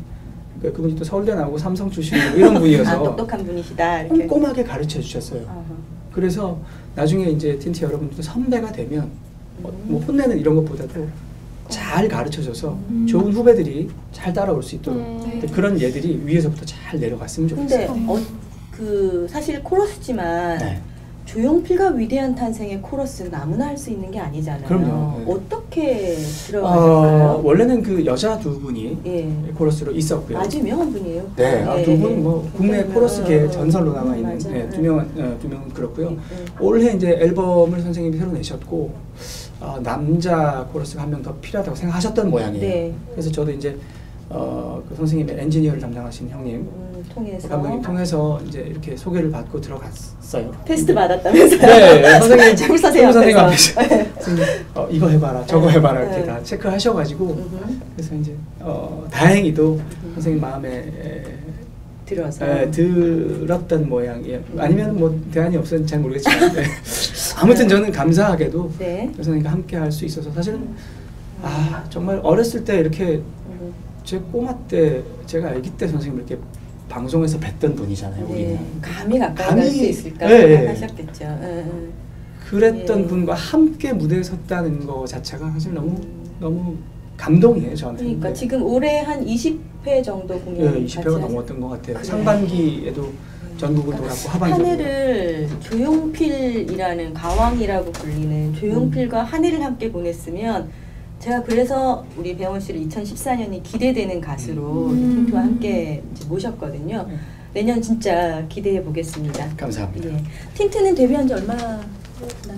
그분이 또 서울대 나오고 삼성 출신이고 이런 분이어서 아, 똑똑한 분이시다. 이렇게. 꼼꼼하게 가르쳐 주셨어요. 그래서 나중에 이제 틴트 여러분들도 선배가 되면 뭐 혼내는 이런 것보다도 잘 가르쳐줘서 좋은 후배들이 잘 따라올 수 있도록 그런 예들이 위에서부터 잘 내려갔으면 좋겠어요. 근데 그 사실 코러스지만 네. 조용필과 위대한 탄생의 코러스는 아무나 할 수 있는 게 아니잖아요. 그럼요. 네. 어떻게 들어가셨어요? 원래는 그 여자 두 분이 예. 코러스로 있었고요. 아주 유명한 분이에요. 네, 두 분 뭐 국내 코러스계 전설로 남아 있는 맞아요. 두 명은 그렇고요. 올해 이제 앨범을 선생님이 새로 내셨고 남자 코러스가 한 명 더 필요하다고 생각하셨던 모양이에요. 네. 그래서 저도 이제 그 선생님의 엔지니어를 담당하신 형님 통해서 감독님 통해서 이제 이렇게 소개를 받고 들어갔어요. 테스트 받았다면서요? 네, 선생님 최고 선생님 앞에서 앞에서. 선생님, 이거 해봐라, 저거 해봐라 이렇게 네. 다 체크하셔가지고 그래서 이제 다행히도 선생님 마음에 들어서 들었던 모양이에요. 아니면 뭐 대안이 없었는지 잘 모르겠지만 아무튼 저는 감사하게도 네. 선생님과 함께 할 수 있어서 사실은 정말 어렸을 때 이렇게 제 꼬마 때 제가 아기 때 선생님을 이렇게 방송에서 뵀던 분이잖아요. 네. 우리는 감히 가까이 갈 수 있을까 네. 생각하셨겠죠. 그랬던 예. 분과 함께 무대에 섰다는 거 자체가 사실 너무 감동이에요 저한테. 그러니까 지금 올해 한 20회 정도 공연 네, 20회가 넘었던 것 같아요. 상반기에도 전국을 돌았고 한 하반기에도. 해를 조용필이라는 가왕이라고 불리는 조용필과 한 해를 함께 보냈으면 제가 그래서 우리 배원 씨를 2014년이 기대되는 가수로 틴트와 함께 이제 모셨거든요. 내년 진짜 기대해 보겠습니다. 감사합니다. 예. 틴트는 데뷔한 지 얼마나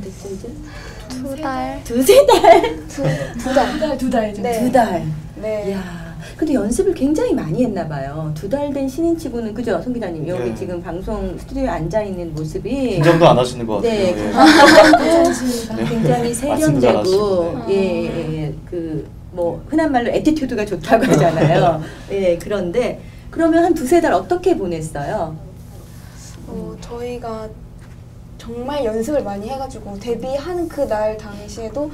됐죠 이제? 2달. 두세 달? 두 달 정도. 네. 두 달. 네. 이야. 근데 연습을 굉장히 많이 했나 봐요. 2달 된 신인치고는 그죠, 송 기자님? 여기 네. 지금 방송 스튜디오에 앉아 있는 모습이 긴장도 안 하시는 것 같아요. 네, 예. 굉장히 말씀도 세련되고 잘하시고, 예, 그 뭐 흔한 말로 애티튜드가 좋다고 하잖아요. 예, 그런데 그러면 한 두세 달 어떻게 보냈어요? 저희가 정말 연습을 많이 해가지고 데뷔하는 그 날 당시에도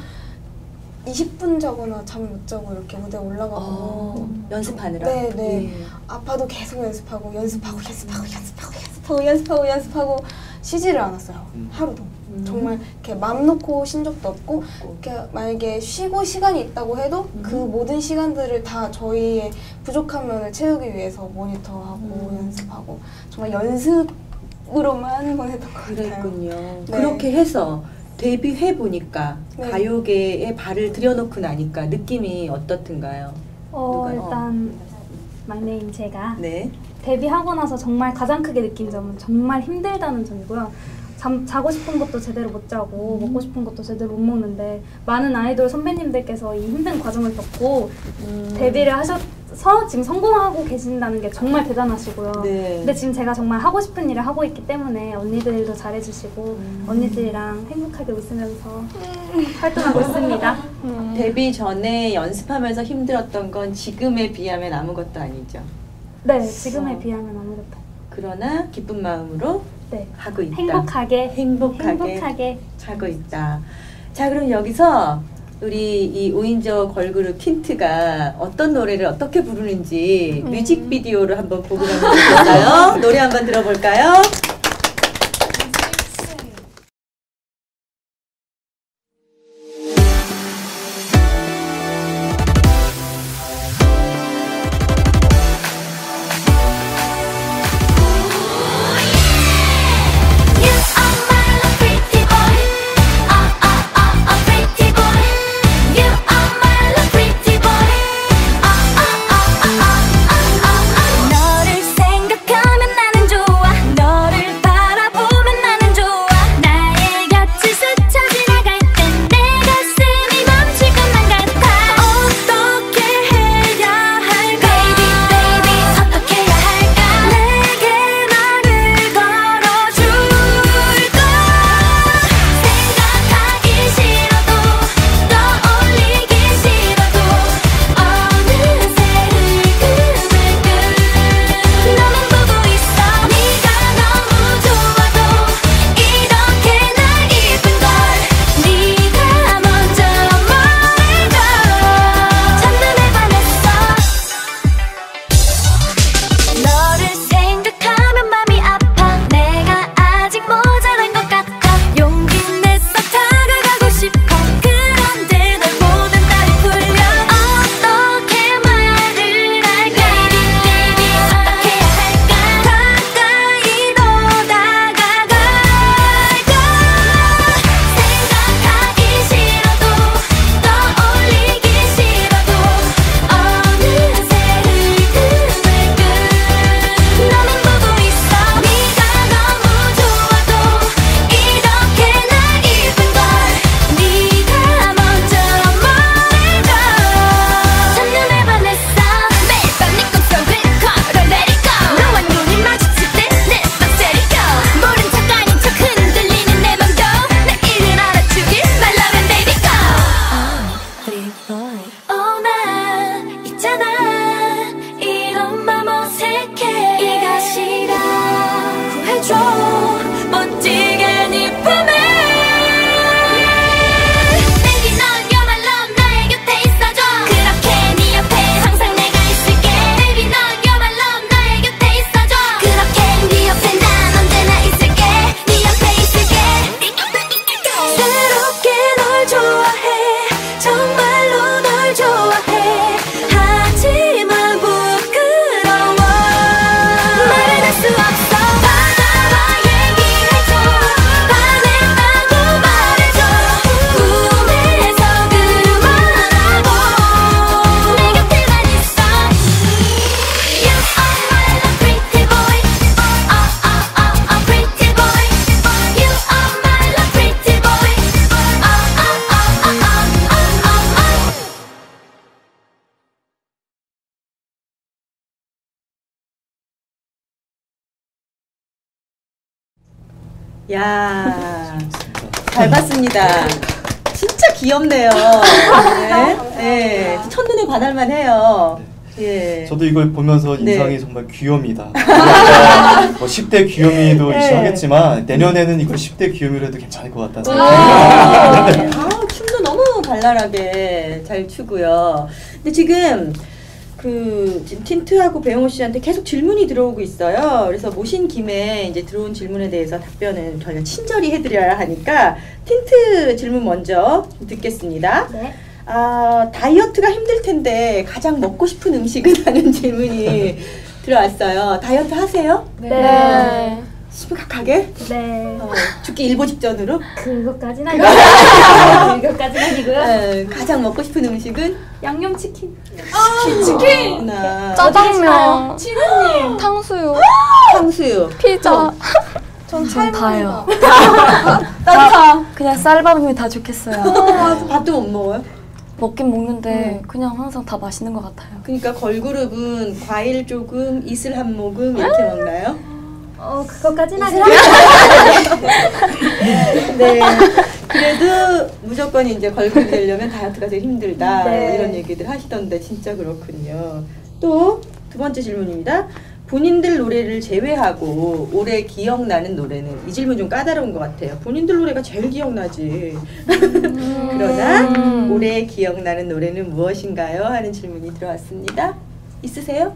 20분 자거나 잠을 못 자고 이렇게 무대에 올라가고 연습하느라. 네. 예. 아파도 계속 연습하고 쉬지를 않았어요. 하루도. 정말 이렇게 마음 놓고 쉰 적도 없고 이렇게 만약에 쉬고 시간이 있다고 해도 그 모든 시간들을 다 저희의 부족한 면을 채우기 위해서 모니터하고 연습하고 정말 연습으로만 보냈던 것 같아요. 그랬군요. 네. 그렇게 해서 데뷔해 보니까 네. 가요계에 발을 들여놓고 나니까 느낌이 어떻든가요? 누가요? 일단 막내인 제가 네. 데뷔하고 나서 정말 가장 크게 느낀 점은 정말 힘들다는 점이고요. 자고 싶은 것도 제대로 못 자고 먹고 싶은 것도 제대로 못 먹는데 많은 아이돌 선배님들께서 이 힘든 과정을 겪고 데뷔를 하셔서 지금 성공하고 계신다는 게 정말 대단하시고요. 네. 근데 지금 제가 정말 하고 싶은 일을 하고 있기 때문에 언니들도 잘해주시고 언니들이랑 행복하게 웃으면서 활동하고 있습니다. 데뷔 전에 연습하면서 힘들었던 건 지금에 비하면 아무것도 아니죠. 네, 지금에 비하면 아무것도. 그러나 기쁜 마음으로 네. 하고 있다. 행복하게 하고 있다. 자, 그럼 여기서 우리 이 5인조 걸그룹 틴트가 어떤 노래를 어떻게 부르는지 뮤직비디오를 한번 보고 가면 좋겠어요. 노래 한번 들어볼까요? 너를 생각하면 나는 좋아. 너를 바라보면 나는 좋아. 나의 곁을 스쳐 지나갈 땐 내 가슴이 멈출 것만 같아. 어떻게 해야 할까? Baby baby 어떻게 해야 할까? 내게 말을 걸어줄까? 생각하기 싫어도 떠올리기 싫어도 어느새 흘금흘금 너만 보고 있어. 네가 너무 좋아도 이렇게 날 이쁜 걸 네가 먼저 말해줘. 첫눈에 반했어. 너를 생각하면 맘이 아파. 내가 아직 모자란 것 같아. 용기 내서 다가가고 싶어. 그런데 널 보면 딸이 풀려. 어떻게 말을 할까? Baby 어떻게 해야 할까? 가까이 더 다가갈까? 생각하기 싫어도 떠올리기 싫어도 어느새 흘금흘금 너만 보고 있어. 네가 너무 좋아도 이렇게 날 이쁜 걸 네가 먼저 말해줘. 첫눈에 반했어. 매일 밤 네 꿈속을 걸어 let it go. 너와 눈이 마주칠 때 내 맘대로 go. 모른 척 아닌 척 흔들리는 내 맘도 내 이름 알아주길 My love and baby go. 난 있잖아. 이런 맘 어색해. 이가 싫어. 구해줘. 멋지게 네 품에. Baby 넌 you're my love. 나의 곁에 있어줘. 그렇게 네 옆에 항상 내가 있을게. Baby 넌 you're my love. 나의 곁에 있어줘. 그렇게 네 옆에 난 언제나 있을게. 네 옆에 있을게. 새롭게 널 좋아해. 정말로 널 좋아해. 하지만 부끄러워. 말을 할 수 없어. 받아와 얘기해줘. 반했다고 말해줘. 꿈에서 그만하고 내 곁에만 있어. You are my love pretty boy. Pretty boy. You are my love pretty boy. 야, 잘 봤습니다. 진짜 귀엽네요. 네, 첫눈에 반할만 해요. 예. 저도 이걸 보면서 네. 인상이 정말 귀요미다. 뭐 10대 귀요미도 네. 이슈하겠지만 내년에는 이걸 10대 귀요미로 해도 괜찮을 것 같다는 생각이 듭니다. 춤도 너무 발랄하게 잘 추고요. 근데 지금 지금 틴트하고 배용호 씨한테 계속 질문이 들어오고 있어요. 그래서 모신 김에 이제 들어온 질문에 대해서 답변은 저희가 친절히 해드려야 하니까 틴트 질문 먼저 듣겠습니다. 네. 다이어트가 힘들 텐데 가장 먹고 싶은 음식은 하는 질문이 들어왔어요. 다이어트 하세요? 네. 심각하게? 네. 죽기 일보 직전으로? 그것까지는 아니고요. 그것까지는 아니고요. 가장 먹고 싶은 음식은? 양념치킨. 치킨! 짜장면, 치느님. 탕수육, 탕수육, 피자. 전 다요. 다 그냥 쌀밥이면 다 좋겠어요. 밥도 못 먹어요? 먹긴 먹는데 그냥 항상 다 맛있는 것 같아요. 그러니까 걸그룹은 과일 조금, 이슬 한 모금 이렇게 먹나요? 그것까지는 아니고요. 네. 그래도 무조건 이제 걸그룹이 되려면 다이어트가 제일 힘들다. 네. 이런 얘기들 하시던데 진짜 그렇군요. 또 두 번째 질문입니다. 본인들 노래를 제외하고 올해 기억나는 노래는, 이 질문 좀 까다로운 것 같아요. 본인들 노래가 제일 기억나지. 그러나 올해 기억나는 노래는 무엇인가요? 하는 질문이 들어왔습니다. 있으세요?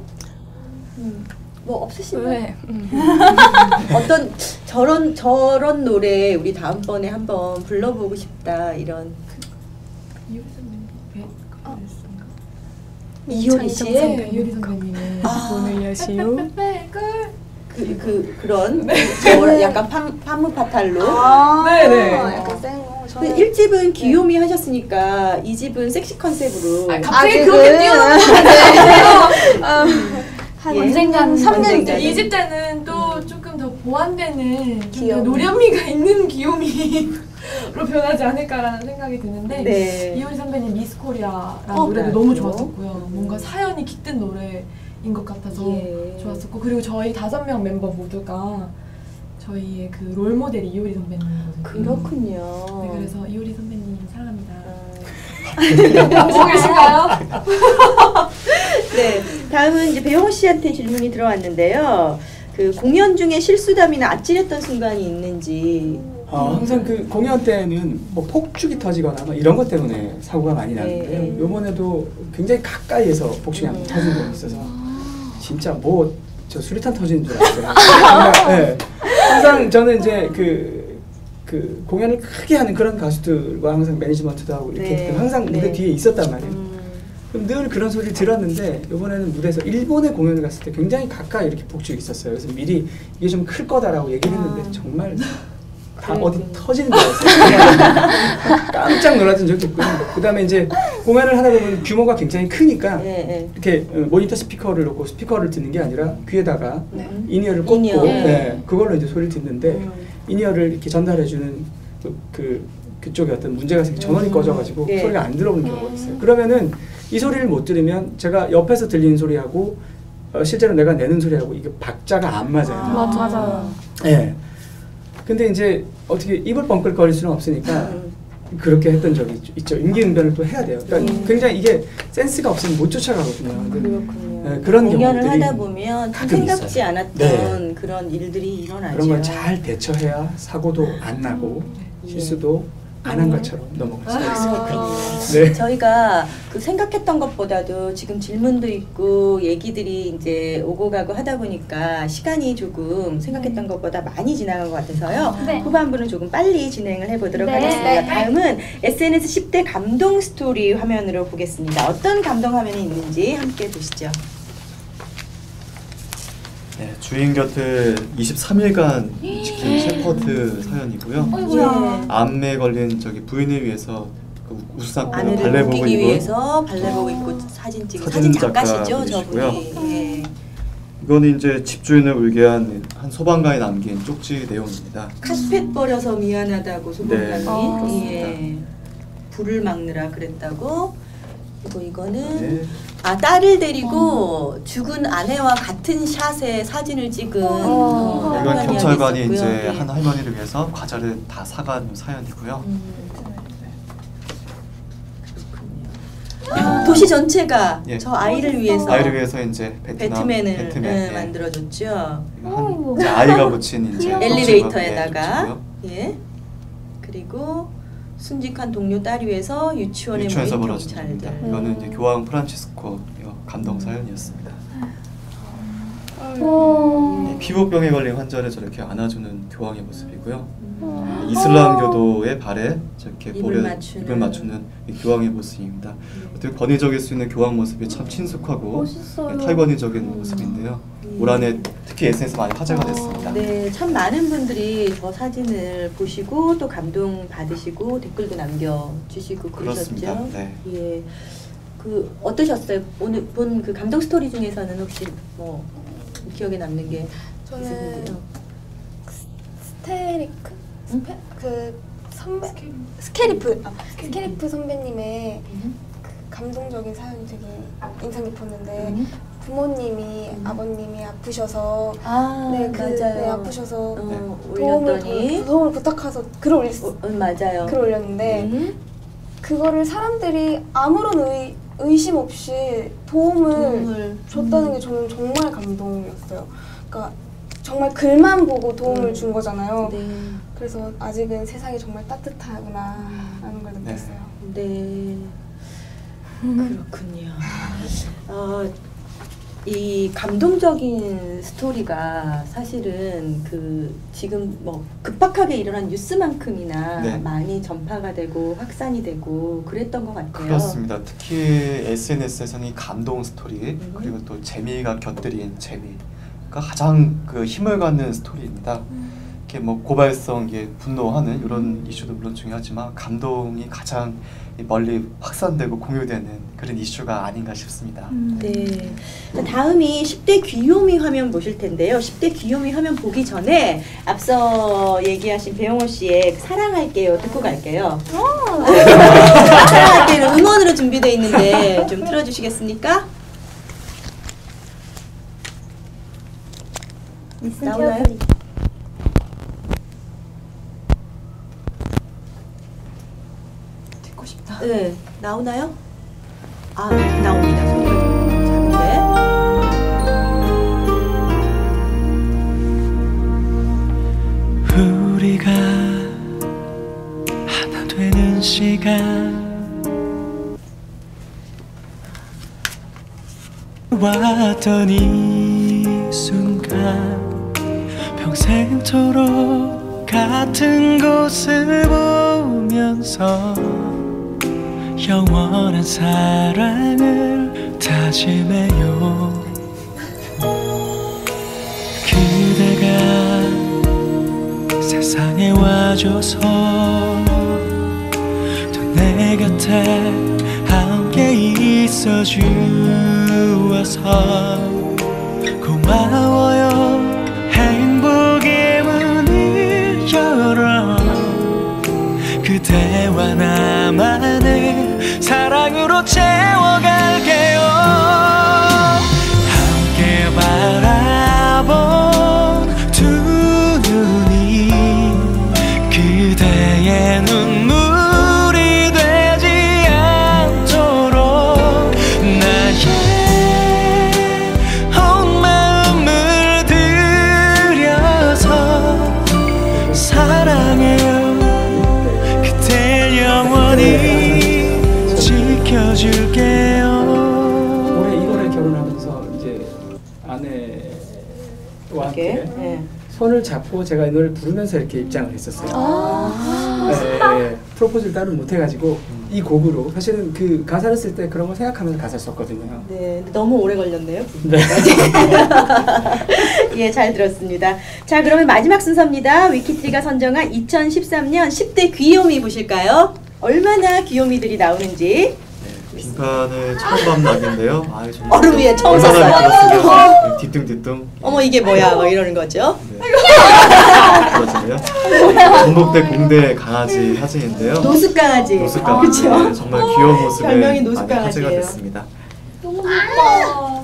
뭐 없으신가요? 왜? 어떤 저런 노래 우리 다음번에 한번 불러보고 싶다 이런. 이효리 씨의 이효리 선배님의 오늘 여시오. 그런 약간 파무파탈로. 네네. 약간 센 거. 그 저는 1집은 귀요미 하셨으니까 2집은 섹시 컨셉으로. 갑자기 아직은- 그렇게 뛰어넘는 한 예. 언젠간 3년 언젠가는. 전. 2집 때는 또 조금 더 보완되는 좀 더 귀요미. 노련미가 있는 귀요미로 변하지 않을까라는 생각이 드는데 네. 이효리 선배님 미스 코리아라는 노래도 너무 좋았었고요. 뭔가 사연이 깃든 노래인 것 같아서 예. 좋았었고, 그리고 저희 5명 멤버 모두가 저희의 그 롤모델이 이효리 선배님이거든요. 그렇군요. 네, 그래서 이효리 선배님 사랑합니다. 아. 보고 계신가요? 네, 다음은 이제 배용호 씨한테 질문이 들어왔는데요. 그 공연 중에 실수담이나 아찔했던 순간이 있는지. 항상 그 공연 때는 뭐 폭죽이 터지거나 뭐 이런 것 때문에 사고가 많이 나는데요. 네. 요번에도 굉장히 가까이에서 폭죽이 한번 터진 적이 있어서 진짜 뭐 저 수류탄 터지는 줄 알았어요. 네. 항상 저는 이제 그 공연을 크게 하는 그런 가수들과 항상 매니지먼트도 하고 이렇게 네. 항상 무대 네. 뒤에 있었단 말이에요. 그럼 늘 그런 소리를 들었는데 이번에는 무대에서 일본에 공연을 갔을 때 굉장히 가까이 이렇게 폭죽이 있었어요. 그래서 미리 이게 좀 클 거다라고 얘기를 했는데 정말 다 어디 터지는 줄 알았어요. 깜짝 놀랐던 적이 있고요. 그 다음에 이제 공연을 하다 보면 규모가 굉장히 크니까 네, 이렇게 모니터 스피커를 놓고 스피커를 듣는 게 아니라 귀에다가 인이어를 꽂고 인이어. 네, 그걸로 이제 소리를 듣는데 인이어를 이렇게 전달해주는 그쪽에 어떤 문제가 생겨 전원이 꺼져가지고 네. 소리가 안 들어오는 경우가 있어요. 그러면은 이 소리를 못 들으면 제가 옆에서 들리는 소리하고 실제로 내가 내는 소리하고 이게 박자가 안 맞아요. 맞아요. 예. 근데 이제 어떻게 입을 뻥끗거릴 수는 없으니까 그렇게 했던 적이 있죠. 임기응변을 또 해야 돼요. 그러니까 굉장히 이게 센스가 없으면 못 쫓아가거든요. 근데 그렇군요. 네, 그런 공연을 경우들이 하다 보면 참 가끔 생각지 있어요. 않았던 네. 그런 일들이 일어나죠. 그런 걸 잘 대처해야 사고도 안 나고 실수도 안 한 것처럼 넘어갈 수가 있습니다. 네. 저희가 그 생각했던 것보다도 지금 질문도 있고 얘기들이 이제 오고 가고 하다 보니까 시간이 조금 생각했던 것보다 많이 지나간 것 같아서요. 네. 후반부는 조금 빨리 진행을 해보도록 네. 하겠습니다. 네. 다음은 SNS 10대 감동 스토리 화면으로 보겠습니다. 어떤 감동 화면이 있는지 함께 보시죠. 네, 주인 곁을 23일간 지킨 셰퍼드 사연이고요. 예. 암에 걸린 저기 부인을 위해서 그 우수상 아내를 발레복을 웃기기 입은 위해서 발레복 입고 사진 찍은 사진 사진 작가시죠, 작가분이시고요. 저분이. 예. 이거는 이제 집주인을 울게 한 소방관이 남긴 쪽지 내용입니다. 카펫 버려서 미안하다고 소방관이 네, 그렇습니다. 예. 불을 막느라 그랬다고. 그리고 이거는 네. 딸을 데리고 죽은 아내와 같은 샷의 사진을 찍은 이건 화면이 경찰관이 있었고요. 이제 네. 한 할머니를 위해서 과자를 다 사간 사연이고요. 도시 전체가 예. 저 아이를 위해서 아이를 위해서 이제 배트맨을 배트맨, 예. 만들어줬죠. 이거 이제 아이가 붙인 이제 엘리베이터에다가 붙이고요. 예. 그리고 순직한 동료 딸 위해서 유치원에 유치원에서 모인 벌어진 일입니다. 경찰들. 이거는 이제 교황 프란치스코 감동 사연이었습니다. 네, 피부병에 걸린 환자를 저렇게 안아주는 교황의 모습이고요. 이슬람교도의 발에 저렇게 볼에 입을 맞추는 이 교황의 모습입니다. 어떻게 권위적일 수 있는 교황 모습이 참 친숙하고 탈권위적인 모습인데요. 올 한해 특히 SNS 많이 화제가 됐습니다. 네, 참 많은 분들이 저 사진을 보시고 또 감동 받으시고 댓글도 남겨주시고 그렇습니다. 그러셨죠. 네. 예, 그 어떠셨어요? 오늘 본 그 감동 스토리 중에서는 혹시 뭐 기억에 남는 게 저는 있으신가요? 스테리크? 응? 그 선배 스케리프 선배님의 그 감동적인 사연이 되게 인상 깊었는데 부모님이 아버님이 아프셔서 맞아요. 아프셔서 올렸더니 도움을 부탁해서 글을 맞아요. 올렸는데 그거를 사람들이 아무런 의심 없이 도움을 도움을. 줬다는 게 저는 정말 감동이었어요. 그러니까 정말 글만 보고 도움을 준 거잖아요. 네. 그래서 아직은 세상이 정말 따뜻하구나 라는 걸 느꼈어요. 네. 그렇군요. 이 감동적인 스토리가 사실은 그 지금 뭐 급박하게 일어난 뉴스만큼이나 네. 많이 전파가 되고 확산이 되고 그랬던 것 같아요. 그렇습니다. 특히 SNS에서는 이 감동 스토리 그리고 또 재미가 곁들인 재미가 가장 그 힘을 갖는 스토리입니다. 이렇게 뭐 고발성, 분노하는 이런 이슈도 물론 중요하지만 감동이 가장 멀리 확산되고 공유되는 그런 이슈가 아닌가 싶습니다. 네. 자, 다음이 10대 귀요미 화면 보실 텐데요. 10대 귀요미 화면 보기 전에 앞서 얘기하신 배용호 씨의 사랑할게요 듣고 갈게요. 사랑할게요는 음원으로 준비되어 있는데 좀 틀어주시겠습니까? 나오나요? 듣고 싶다. 네, 나오나요? 아, 나옵니다. 소리가 좀 작은데. 우리가 하나 되는 시간 왔던 이 순간 평생토록 같은 곳을 보면서 영원한 사랑을 다짐해요. 그대가 세상에 와줘서 또 내 곁에 함께 있어 주어서 고마워요. 행복의 문을 열어 그대와 나만을 사랑으로 채워갈게요. 함께 바라본 두 눈이 그대의 눈물이 되지 않도록 나의 온 마음을 들여서 사랑해요. 그댈 영원히 지켜줄게요. 올해 1월에 결혼하면서 이제 아내와 함께 네. 손을 잡고 제가 이 노래를 부르면서 이렇게 입장을 했었어요. 네, 프로포즈를 따로 못 해가지고 이 곡으로 사실은 그 가사를 쓸 때 그런 걸 생각하면서 가사를 썼거든요. 네, 너무 오래 걸렸네요. 네. 예, 잘 들었습니다. 자, 그러면 마지막 순서입니다. 위키트리가 선정한 2013년 10대 귀요미 보실까요? 얼마나 귀요미들이 나오는지. 빙판을 처음 밟는 낙인데요. 아유, 정말 얼음 위에 처음 얼마나 섰어요. 길었으면 뒤뚱뒤뚱. 어머, 이게 뭐야? 뭐 이러는 거죠. 네. 그렇잖아요. 전북대 공대 강아지 사진인데요. 노숙강아지. 노숙강아지. 그렇죠. 네, 정말 귀여운 모습에 별명이 많이 노숙강아지예요. 화제가 됐습니다. 너무 예뻐.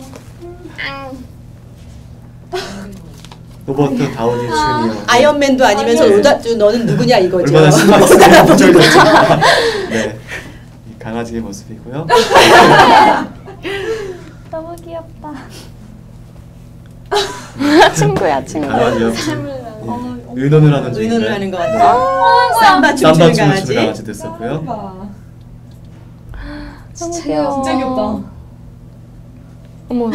로버트 다우니 주니어. 아이언맨도 아니면서 네. 로다주 너는 누구냐 이거죠. 얼마나 신박한 구절이죠. 네, 이 강아지의 모습이고요. 너무 귀엽다. 친구야, 친구. 강아지 옆에 의논을 하는 중인데 의논을 하는 것 같아요. 삼바 쌈바 춤추는 춤을 강아지. 추는 강아지 됐었고요. 너무 귀여워. 진짜 귀엽다. 어머.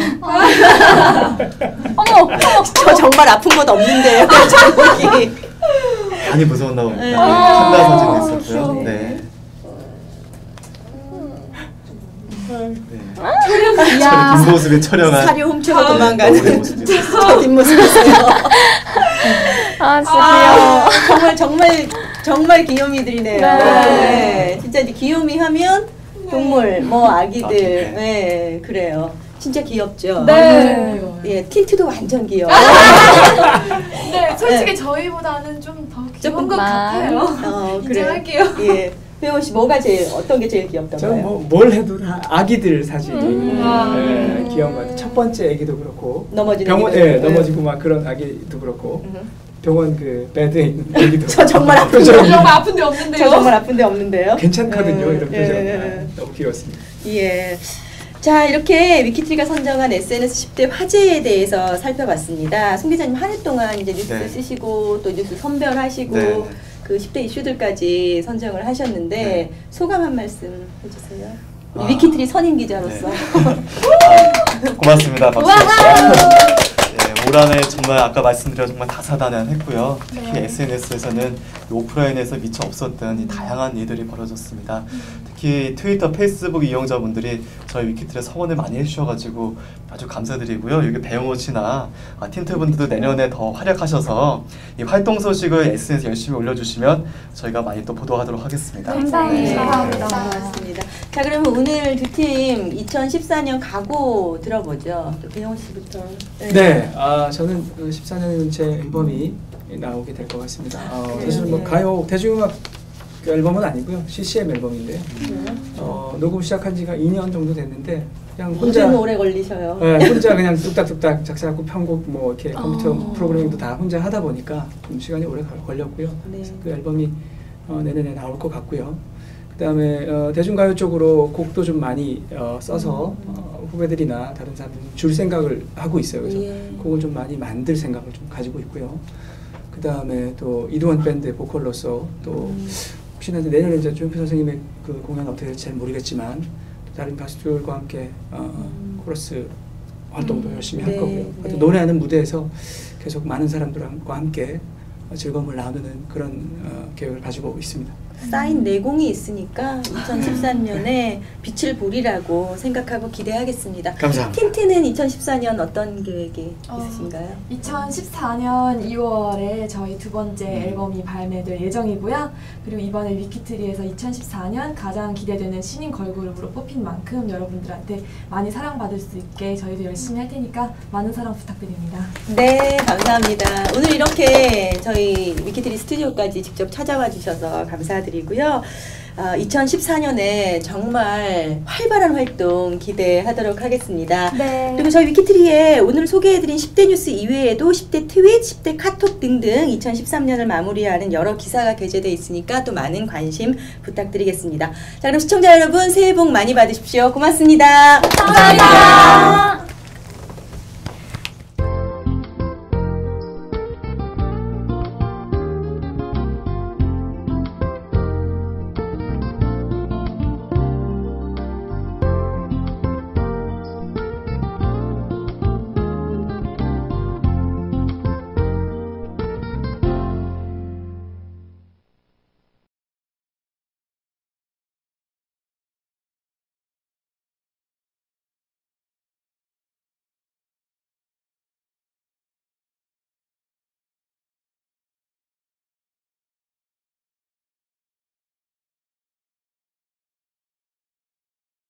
저 정말 아픈 건 없는데요. 저기. 많이 무서웠나 봅니다. 네. 판다 사진 있었고요. 네. 네. 저 뒷모습이 촬영한 사료 훔치고 나무의 도망가는 모습도 있었어요. 저 뒷모습이세요. 아, 진짜 귀여워. 정말 귀요미들이네요. 네. 네. 진짜 이제 귀요미 하면 동물, 뭐 아기들, 아기들. 네, 그래요. 진짜 귀엽죠. 네. 예, 틴트도 완전 귀여워. 네, 솔직히 네. 저희보다는 좀 더 귀여운 조금 것 같아요. 그래요. 인정할게요. 예, 배원 씨 뭐가 제일 어떤 게 제일 귀엽던가요? 저는 뭘 해도 다 아기들 사진이 네, 귀여운 것 같아요. 첫 번째 아기도 그렇고 넘어지는 병원 아기도 네, 그렇고. 넘어지고 막 그런 아기도 그렇고 음흠. 병원 그 베드에 있는 아기도 저 정말 아픈 표정이 정말 아픈데 없는데요. 저 정말 아픈데 없는데요. 괜찮거든요. 예, 이런 표정. 예, 예. 네, 너무 귀여웠습니다. 예. 자, 이렇게 위키트리가 선정한 SNS 10대 화제에 대해서 살펴봤습니다. 송 기자님 한 해 동안 이제 뉴스 네. 쓰시고 또 뉴스 선별하시고 네. 그 10대 이슈들까지 선정을 하셨는데 네. 소감 한 말씀 해주세요. 우리 아. 위키트리 선임 기자로서. 고맙습니다. 박수. 올 한해 정말 아까 말씀드린 정말 다사다난했고요. 특히 SNS에서는 오프라인에서 미처 없었던 이 다양한 일들이 벌어졌습니다. 특히 트위터, 페이스북 이용자분들이 저희 위키트리에 성원을 많이 해주셔가지고 아주 감사드리고요. 여기 배용호 씨나 틴트분들도 내년에 더 활약하셔서 이 활동 소식을 SNS 열심히 올려주시면 저희가 많이 또 보도하도록 하겠습니다. 감사합니다. 자, 그러면 오늘 두 팀 2014년 각오 들어보죠. 배용호 씨부터. 네, 저는 14년 제 앨범이 나오게 될 것 같습니다. 사실 뭐 가요 대중음악 앨범은 아니고요, CCM 앨범인데요. 녹음 시작한 지가 2년 정도 됐는데 그냥 혼자 오래 걸리셔요. 네, 혼자 그냥 뚝딱뚝딱 작사하고 편곡 뭐 이렇게 컴퓨터 프로그래밍도 다 혼자 하다 보니까 좀 시간이 오래 걸렸고요. 네. 그 앨범이 내년에 나올 것 같고요. 그다음에 대중가요 쪽으로 곡도 좀 많이 써서 후배들이나 다른 사람들 줄 생각을 하고 있어요. 그래서 곡을 좀 많이 만들 생각을 좀 가지고 있고요. 그다음에 또 이두원 밴드의 보컬로서 또 혹시나 내년에 이제 조용필 선생님의 그 공연 어떻게 될지 잘 모르겠지만 다른 가수들과 함께 코러스 활동도 열심히 할 거고요. 또 노래하는 무대에서 계속 많은 사람들과 함께 즐거움을 나누는 그런 계획을 가지고 있습니다. 쌓인 내공이 있으니까 2013년에 빛을 보리라고 생각하고 기대하겠습니다. 감사합니다. 틴트는 2014년 어떤 계획이 있으신가요? 2014년 2월에 저희 두 번째 앨범이 발매될 예정이고요. 그리고 이번에 위키트리에서 2014년 가장 기대되는 신인 걸그룹으로 뽑힌 만큼 여러분들한테 많이 사랑받을 수 있게 저희도 열심히 할 테니까 많은 사랑 부탁드립니다. 네, 감사합니다. 오늘 이렇게 저희 위키트리 스튜디오까지 직접 찾아와 주셔서 감사드리고요. 2014년에 정말 활발한 활동 기대하도록 하겠습니다. 네. 그리고 저희 위키트리에 오늘 소개해드린 10대 뉴스 이외에도 10대 트윗, 10대 카톡 등등 2013년을 마무리하는 여러 기사가 게재되어 있으니까 또 많은 관심 부탁드리겠습니다. 자, 그럼 시청자 여러분 새해 복 많이 받으십시오. 고맙습니다. 감사합니다.